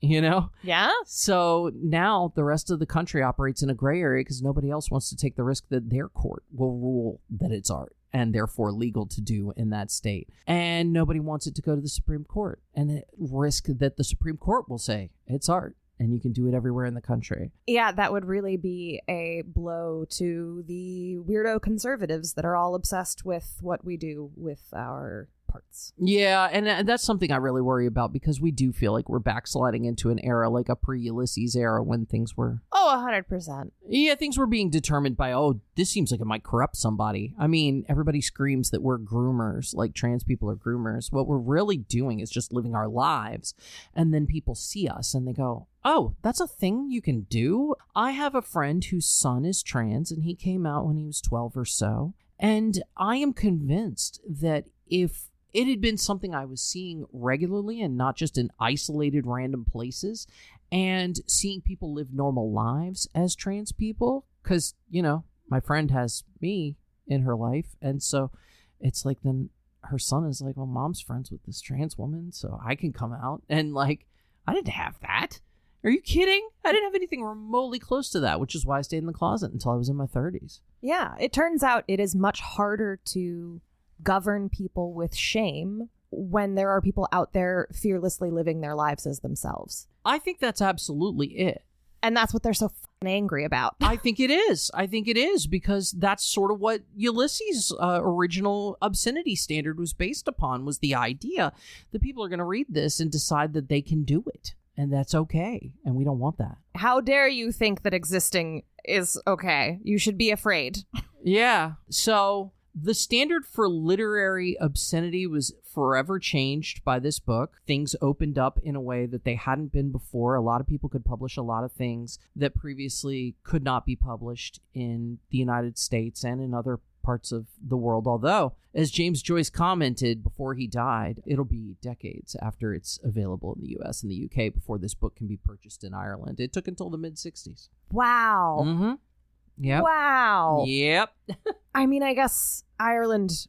You know? Yeah? So now the rest of the country operates in a gray area because nobody else wants to take the risk that their court will rule that it's art and therefore legal to do in that state. And nobody wants it to go to the Supreme Court and risk that the Supreme Court will say it's art and you can do it everywhere in the country. Yeah, that would really be a blow to the weirdo conservatives that are all obsessed with what we do with our parts. Yeah, and that's something I really worry about because we do feel like we're backsliding into an era like a pre-Ulysses era when things were... Oh, 100%. Yeah, things were being determined by, this seems like it might corrupt somebody. I mean, everybody screams that we're groomers, like trans people are groomers. What we're really doing is just living our lives. And then people see us and they go, oh, that's a thing you can do? I have a friend whose son is trans and he came out when he was 12 or so. And I am convinced that if it had been something I was seeing regularly and not just in isolated random places, and seeing people live normal lives as trans people, because, my friend has me in her life. And so it's like then her son is like, well, mom's friends with this trans woman, so I can come out. And like, I didn't have that. Are you kidding? I didn't have anything remotely close to that, which is why I stayed in the closet until I was in my 30s. Yeah, it turns out it is much harder to govern people with shame when there are people out there fearlessly living their lives as themselves. I think that's absolutely it. And that's what they're so angry about. I think it is because that's sort of what Ulysses' original obscenity standard was based upon, was the idea that people are going to read this and decide that they can do it. And that's okay. And we don't want that. How dare you think that existing is okay? You should be afraid. Yeah. So the standard for literary obscenity was forever changed by this book. Things opened up in a way that they hadn't been before. A lot of people could publish a lot of things that previously could not be published in the United States and in other parts of the world. Although, as James Joyce commented before he died, it'll be decades after it's available in the US and the UK before this book can be purchased in Ireland. It took until the mid-60s. Wow. Mm-hmm. Yep. Wow. Yep. I mean, I guess Ireland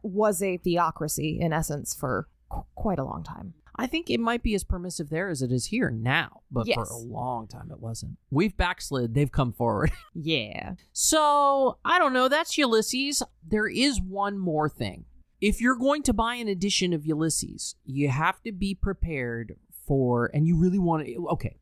was a theocracy in essence for quite a long time. I think it might be as permissive there as it is here now, but Yes. for a long time it wasn't. We've backslid. They've come forward. Yeah. So, I don't know. That's Ulysses. There is one more thing. If you're going to buy an edition of Ulysses, you have to be prepared for, and you really want to, okay.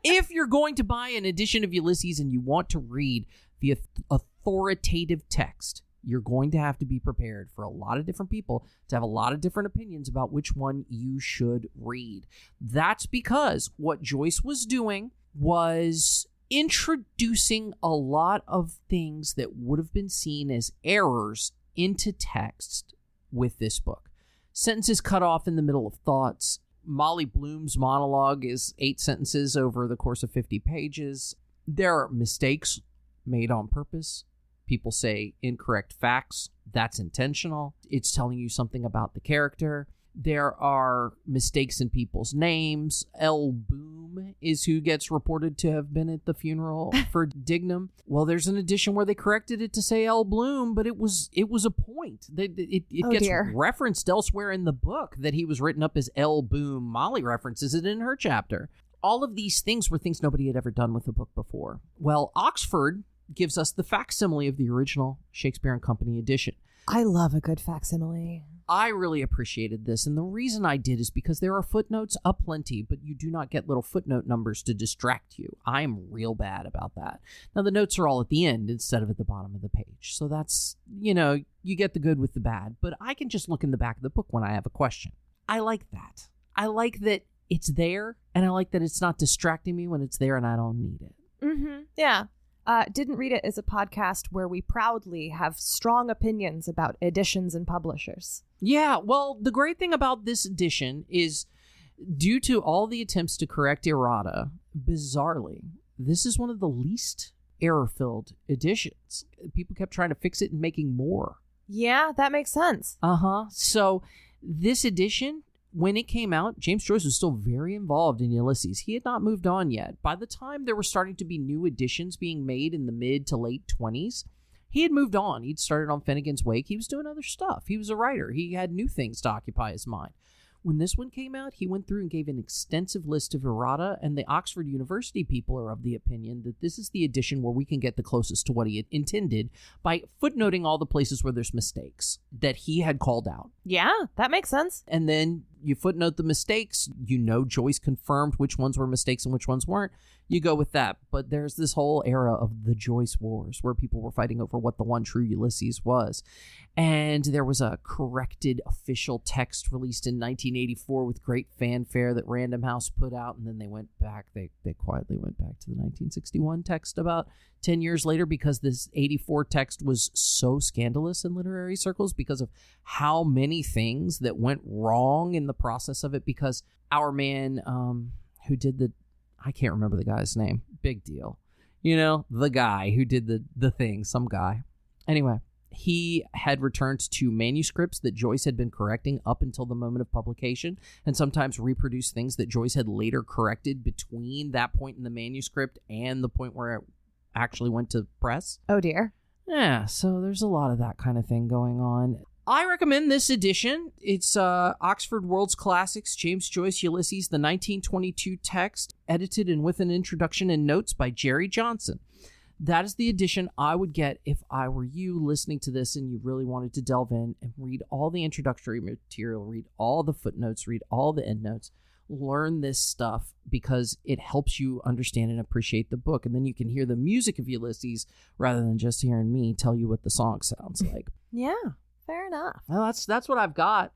If you're going to buy an edition of Ulysses and you want to read the authoritative text, you're going to have to be prepared for a lot of different people to have a lot of different opinions about which one you should read. That's because what Joyce was doing was introducing a lot of things that would have been seen as errors into text with this book. Sentences cut off in the middle of thoughts. Molly Bloom's monologue is 8 sentences over the course of 50 pages. There are mistakes made on purpose. People say incorrect facts. That's intentional. It's telling you something about the character. There are mistakes in people's names. L. Boom is who gets reported to have been at the funeral for Dignam. Well, there's an edition where they corrected it to say L. Bloom, but it was a point. It gets referenced elsewhere in the book that he was written up as L. Boom. Molly references it in her chapter. All of these things were things nobody had ever done with the book before. Well, Oxford gives us the facsimile of the original Shakespeare and Company edition. I love a good facsimile. I really appreciated this, and the reason I did is because there are footnotes aplenty, but you do not get little footnote numbers to distract you. I am real bad about that. Now, the notes are all at the end instead of at the bottom of the page, so that's, you get the good with the bad, but I can just look in the back of the book when I have a question. I like that. I like that it's there, and I like that it's not distracting me when it's there and I don't need it. Mm-hmm. Yeah. Didn't Read It is a podcast where we proudly have strong opinions about editions and publishers. Yeah, well, the great thing about this edition is, due to all the attempts to correct errata, bizarrely, this is one of the least error-filled editions. People kept trying to fix it and making more. Yeah, that makes sense. So this edition, when it came out, James Joyce was still very involved in Ulysses. He had not moved on yet. By the time there were starting to be new editions being made in the mid to late 20s, he had moved on. He'd started on Finnegan's Wake. He was doing other stuff. He was a writer. He had new things to occupy his mind. When this one came out, he went through and gave an extensive list of errata, and the Oxford University people are of the opinion that this is the edition where we can get the closest to what he had intended by footnoting all the places where there's mistakes that he had called out. Yeah, that makes sense. And then you footnote the mistakes. Joyce confirmed which ones were mistakes and which ones weren't. You go with that. But there's this whole era of the Joyce Wars where people were fighting over what the one true Ulysses was. And there was a corrected official text released in 1984 with great fanfare that Random House put out. And then they went back. They quietly went back to the 1961 text about 10 years later because this 84 text was so scandalous in literary circles because of how many things that went wrong in the process of it, because our man who did I can't remember the guy's name. Big deal. The guy who did the thing, some guy. Anyway, he had returned to manuscripts that Joyce had been correcting up until the moment of publication, and sometimes reproduced things that Joyce had later corrected between that point in the manuscript and the point where it actually went to press. Oh, dear. Yeah, so there's a lot of that kind of thing going on. I recommend this edition. It's Oxford World's Classics, James Joyce, Ulysses, the 1922 text, edited and with an introduction and notes by Jerry Johnson. That is the edition I would get if I were you listening to this and you really wanted to delve in and read all the introductory material, read all the footnotes, read all the endnotes, learn this stuff because it helps you understand and appreciate the book. And then you can hear the music of Ulysses rather than just hearing me tell you what the song sounds like. Yeah. Fair enough. Well, that's what I've got.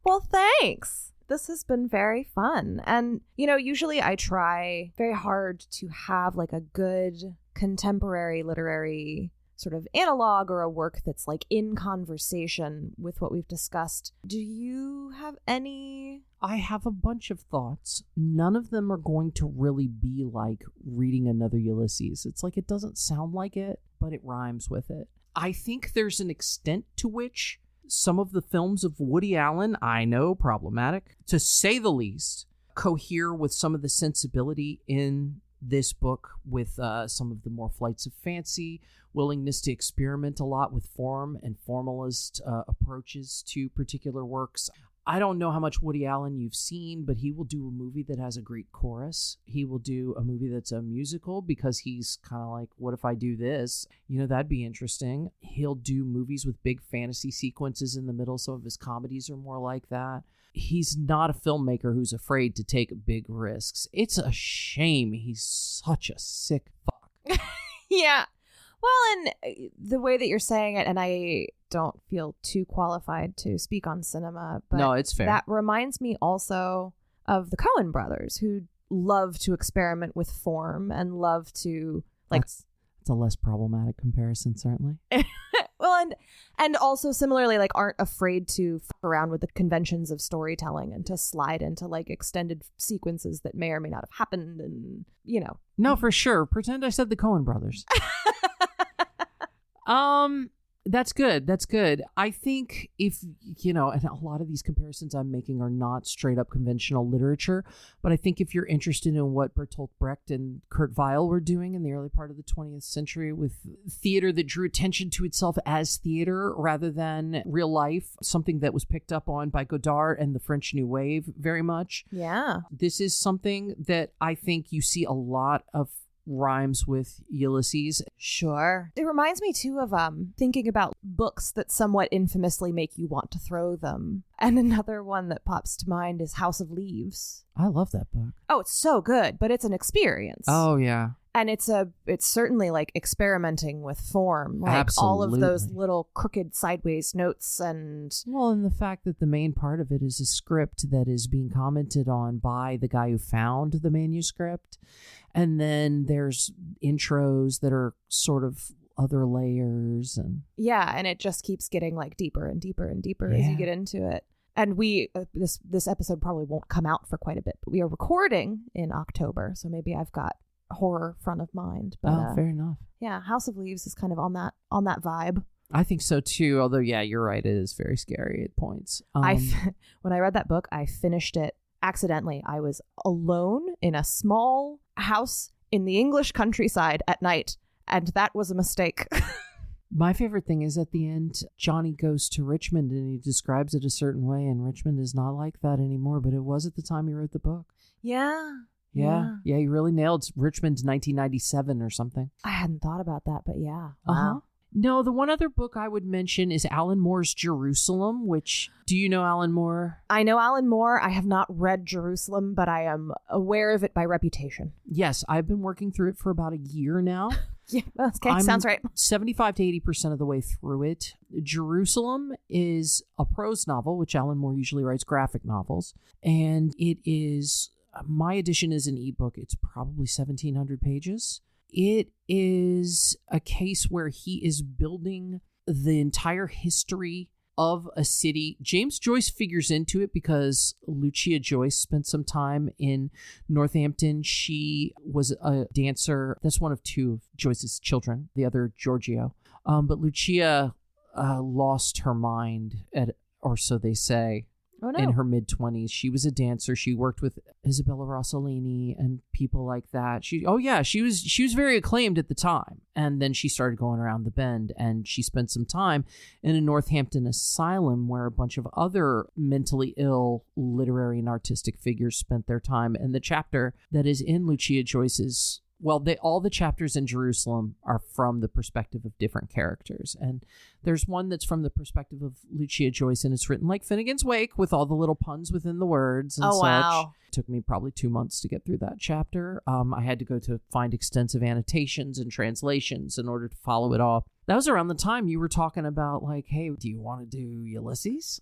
Well, thanks. This has been very fun. And, usually I try very hard to have like a good contemporary literary sort of analog or a work that's like in conversation with what we've discussed. Do you have any? I have a bunch of thoughts. None of them are going to really be like reading another Ulysses. It's like it doesn't sound like it, but it rhymes with it. I think there's an extent to which some of the films of Woody Allen, I know, problematic, to say the least, cohere with some of the sensibility in this book with some of the more flights of fancy, willingness to experiment a lot with form and formalist approaches to particular works. I don't know how much Woody Allen you've seen, but he will do a movie that has a Greek chorus. He will do a movie that's a musical because he's kind of like, what if I do this? That'd be interesting. He'll do movies with big fantasy sequences in the middle. Some of his comedies are more like that. He's not a filmmaker who's afraid to take big risks. It's a shame he's such a sick fuck. Yeah. Well, and the way that you're saying it, and I don't feel too qualified to speak on cinema, but no, it's fair. That reminds me also of the Coen brothers, who love to experiment with form and love to like. It's a less problematic comparison, certainly. Well, and also similarly, like, aren't afraid to fuck around with the conventions of storytelling and to slide into like extended sequences that may or may not have happened, and No, for sure. Pretend I said the Coen brothers. That's good. That's good. I think if, and a lot of these comparisons I'm making are not straight up conventional literature, but I think if you're interested in what Bertolt Brecht and Kurt Weill were doing in the early part of the 20th century with theater that drew attention to itself as theater rather than real life, something that was picked up on by Godard and the French New Wave very much. Yeah. This is something that I think you see a lot of rhymes with Ulysses. Sure. It reminds me too of thinking about books that somewhat infamously make you want to throw them. And another one that pops to mind is House of Leaves. I love that book. Oh, it's so good, but it's an experience. Oh, yeah. And it's certainly like experimenting with form, like Absolutely. all of those little crooked sideways notes and the fact that the main part of it is a script that is being commented on by the guy who found the manuscript. And then there's intros that are sort of other layers. And yeah, and it just keeps getting like deeper and deeper and deeper as you get into it. And we this episode probably won't come out for quite a bit, but we are recording in October, so maybe I've got horror front of mind. But fair enough. Yeah, House of Leaves is kind of on that vibe. I think so too, although yeah, you're right, it is very scary at points. When I read that book, I finished it accidentally. I was alone in a small house in the English countryside at night, and that was a mistake. My favorite thing is at the end, Johnny goes to Richmond and he describes it a certain way, and Richmond is not like that anymore, but it was at the time he wrote the book. Yeah. Yeah, you really nailed Richmond 1997 or something. I hadn't thought about that, but yeah. Wow. No, the one other book I would mention is Alan Moore's Jerusalem, which, do you know Alan Moore? I know Alan Moore. I have not read Jerusalem, but I am aware of it by reputation. Yes, I've been working through it for about a year now. Yeah, okay, sounds right. 75 to 80% of the way through it. Jerusalem is a prose novel, which Alan Moore usually writes graphic novels, and it is... My edition is an ebook. It's probably 1,700 pages. It is a case where he is building the entire history of a city. James Joyce figures into it because Lucia Joyce spent some time in Northampton. She was a dancer. That's one of two of Joyce's children, the other Giorgio. But Lucia lost her mind, or so they say. Oh, no. In her mid-20s. She was a dancer. She worked with Isabella Rossellini and people like that. She was very acclaimed at the time. And then she started going around the bend, and she spent some time in a Northampton asylum where a bunch of other mentally ill literary and artistic figures spent their time. And the chapter that is in Lucia Joyce's, all the chapters in Jerusalem are from the perspective of different characters. And there's one that's from the perspective of Lucia Joyce, and it's written like Finnegan's Wake with all the little puns within the words and such. Wow. It took me probably 2 months to get through that chapter. I had to go to find extensive annotations and translations in order to follow it all. That was around the time you were talking about, like, hey, do you want to do Ulysses?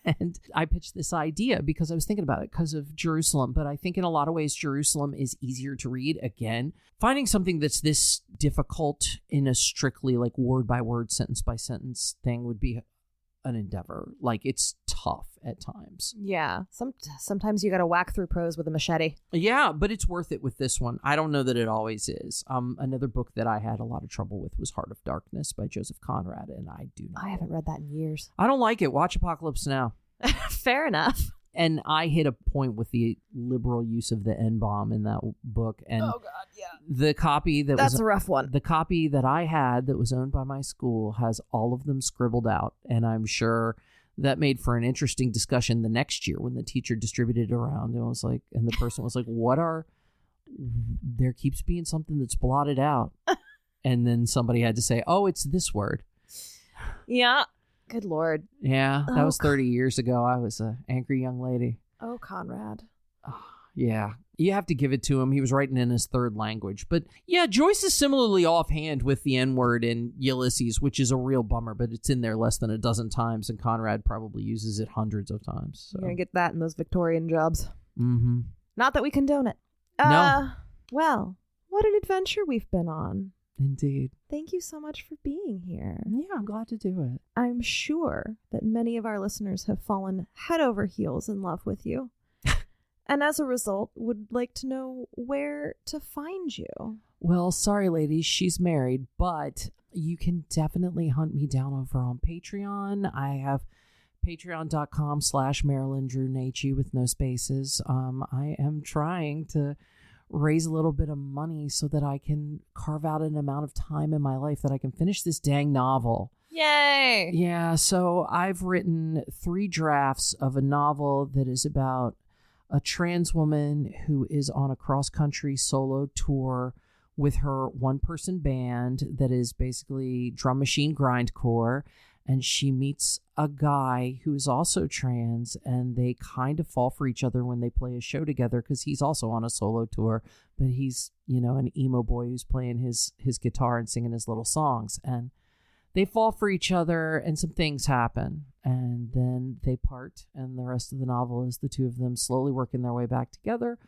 And I pitched this idea because I was thinking about it because of Jerusalem. But I think in a lot of ways, Jerusalem is easier to read. Again, finding something that's this difficult in a strictly like word by word, sentence by sentence thing would be an endeavor. Like, it's tough at times. Yeah. Sometimes you got to whack through prose with a machete. Yeah, but it's worth it with this one. I don't know that it always is. Another book that I had a lot of trouble with was Heart of Darkness by Joseph Conrad, and I haven't read that in years. I don't like it. Watch Apocalypse Now. Fair enough. And I hit a point with the liberal use of the N-bomb in that book. And oh, God, yeah. The copy that's a rough one. The copy that I had that was owned by my school has all of them scribbled out. And I'm sure that made for an interesting discussion the next year when the teacher distributed it around. And was like, and the person was like, there keeps being something that's blotted out. And then somebody had to say, oh, it's this word. Yeah. Good Lord. Yeah, that was 30 years ago. I was an angry young lady. Oh, Conrad. Yeah, you have to give it to him. He was writing in his third language. But yeah, Joyce is similarly offhand with the N-word in Ulysses, which is a real bummer, but it's in there less than a dozen times, and Conrad probably uses it hundreds of times. So. You're going to get that in those Victorian jobs. Mm-hmm. Not that we condone it. No. Well, what an adventure we've been on. Indeed. Thank you so much for being here. Yeah, I'm glad to do it. I'm sure that many of our listeners have fallen head over heels in love with you. And as a result, would like to know where to find you. Well, sorry, ladies, she's married, but you can definitely hunt me down over on Patreon. I have patreon.com/Marilyn Drew Necci with no spaces. I am trying to raise a little bit of money so that I can carve out an amount of time in my life that I can finish this dang novel. Yay! Yeah, so I've written 3 drafts of a novel that is about a trans woman who is on a cross-country solo tour with her one-person band that is basically drum machine grindcore, and she meets a guy who is also trans, and they kind of fall for each other when they play a show together because he's also on a solo tour, but he's, an emo boy who's playing his guitar and singing his little songs, and they fall for each other and some things happen, and then they part, and the rest of the novel is the two of them slowly working their way back together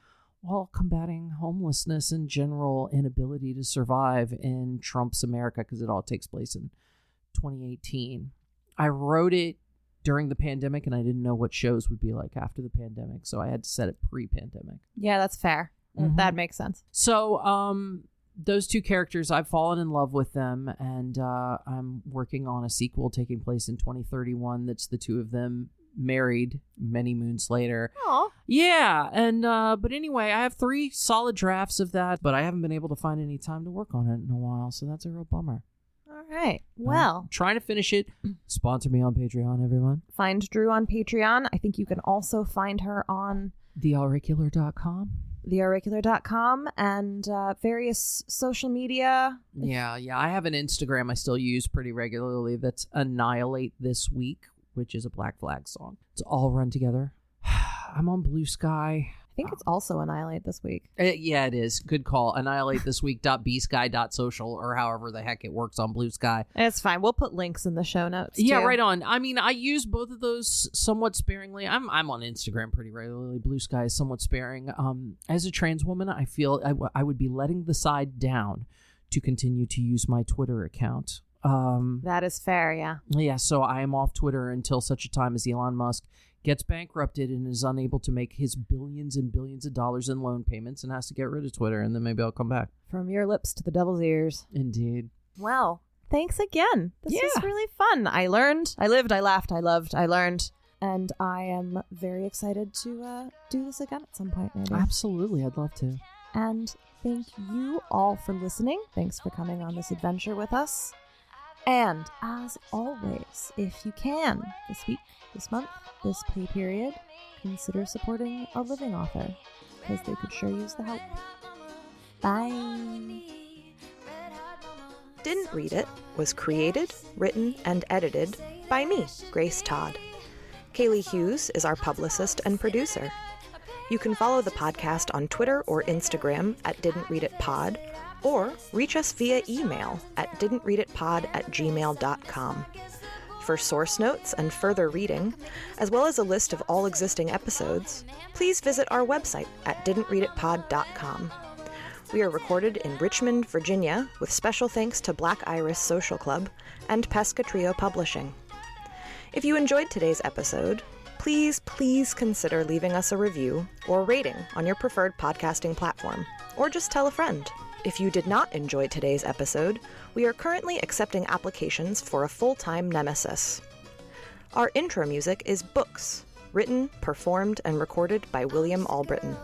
while combating homelessness and general inability to survive in Trump's America, because it all takes place in 2018. I wrote it during the pandemic, and I didn't know what shows would be like after the pandemic, so I had to set it pre-pandemic. Yeah, that's fair. Mm-hmm. That makes sense. So, those two characters, I've fallen in love with them, and I'm working on a sequel taking place in 2031 that's the two of them married many moons later. Aw. Yeah, and but anyway, I have 3 solid drafts of that, but I haven't been able to find any time to work on it in a while, so that's a real bummer. All right. Well, I'm trying to finish it. Sponsor me on Patreon, everyone. find Drew on Patreon. I think you can also find her on theauricular.com. theauricular.com and various social media. Yeah. I have an Instagram I still use pretty regularly that's Annihilate This Week, which is a Black Flag song. It's all run together. I'm on Blue Sky. I think it's also Annihilate This Week. Yeah, it is. Good call. AnnihilateThisWeek.bsky.social, or however the heck it works on Blue Sky. It's fine. We'll put links in the show notes. Yeah, too. right on. I mean, I use both of those somewhat sparingly. I'm on Instagram pretty regularly. Blue Sky is somewhat sparing. As a trans woman, I feel I would be letting the side down to continue to use my Twitter account. That is fair, yeah. Yeah, so I am off Twitter until such a time as Elon Musk gets bankrupted and is unable to make his billions and billions of dollars in loan payments and has to get rid of Twitter, and then maybe I'll come back. From your lips to the devil's ears. Indeed. Well, thanks again. This Yeah. was really fun. I learned, I lived, I laughed, I loved, I learned. And I am very excited to do this again at some point, maybe. Absolutely, I'd love to. And thank you all for listening. Thanks for coming on this adventure with us. And as always, if you can, this week, this month, this pay period, consider supporting a living author, because they could sure use the help. Bye. Didn't Read It was created, written, and edited by me, Grace Todd. Kaylee Hughes is our publicist and producer. You can follow the podcast on Twitter or Instagram at didn'treaditpod, or reach us via email at didn'treaditpod@gmail.com. For source notes and further reading, as well as a list of all existing episodes, please visit our website at didn'treaditpod.com. We are recorded in Richmond, Virginia, with special thanks to Black Iris Social Club and Pesca Trio Publishing. If you enjoyed today's episode, please consider leaving us a review or rating on your preferred podcasting platform, or just tell a friend. If you did not enjoy today's episode, we are currently accepting applications for a full-time nemesis. Our intro music is Books, written, performed, and recorded by William Albritton.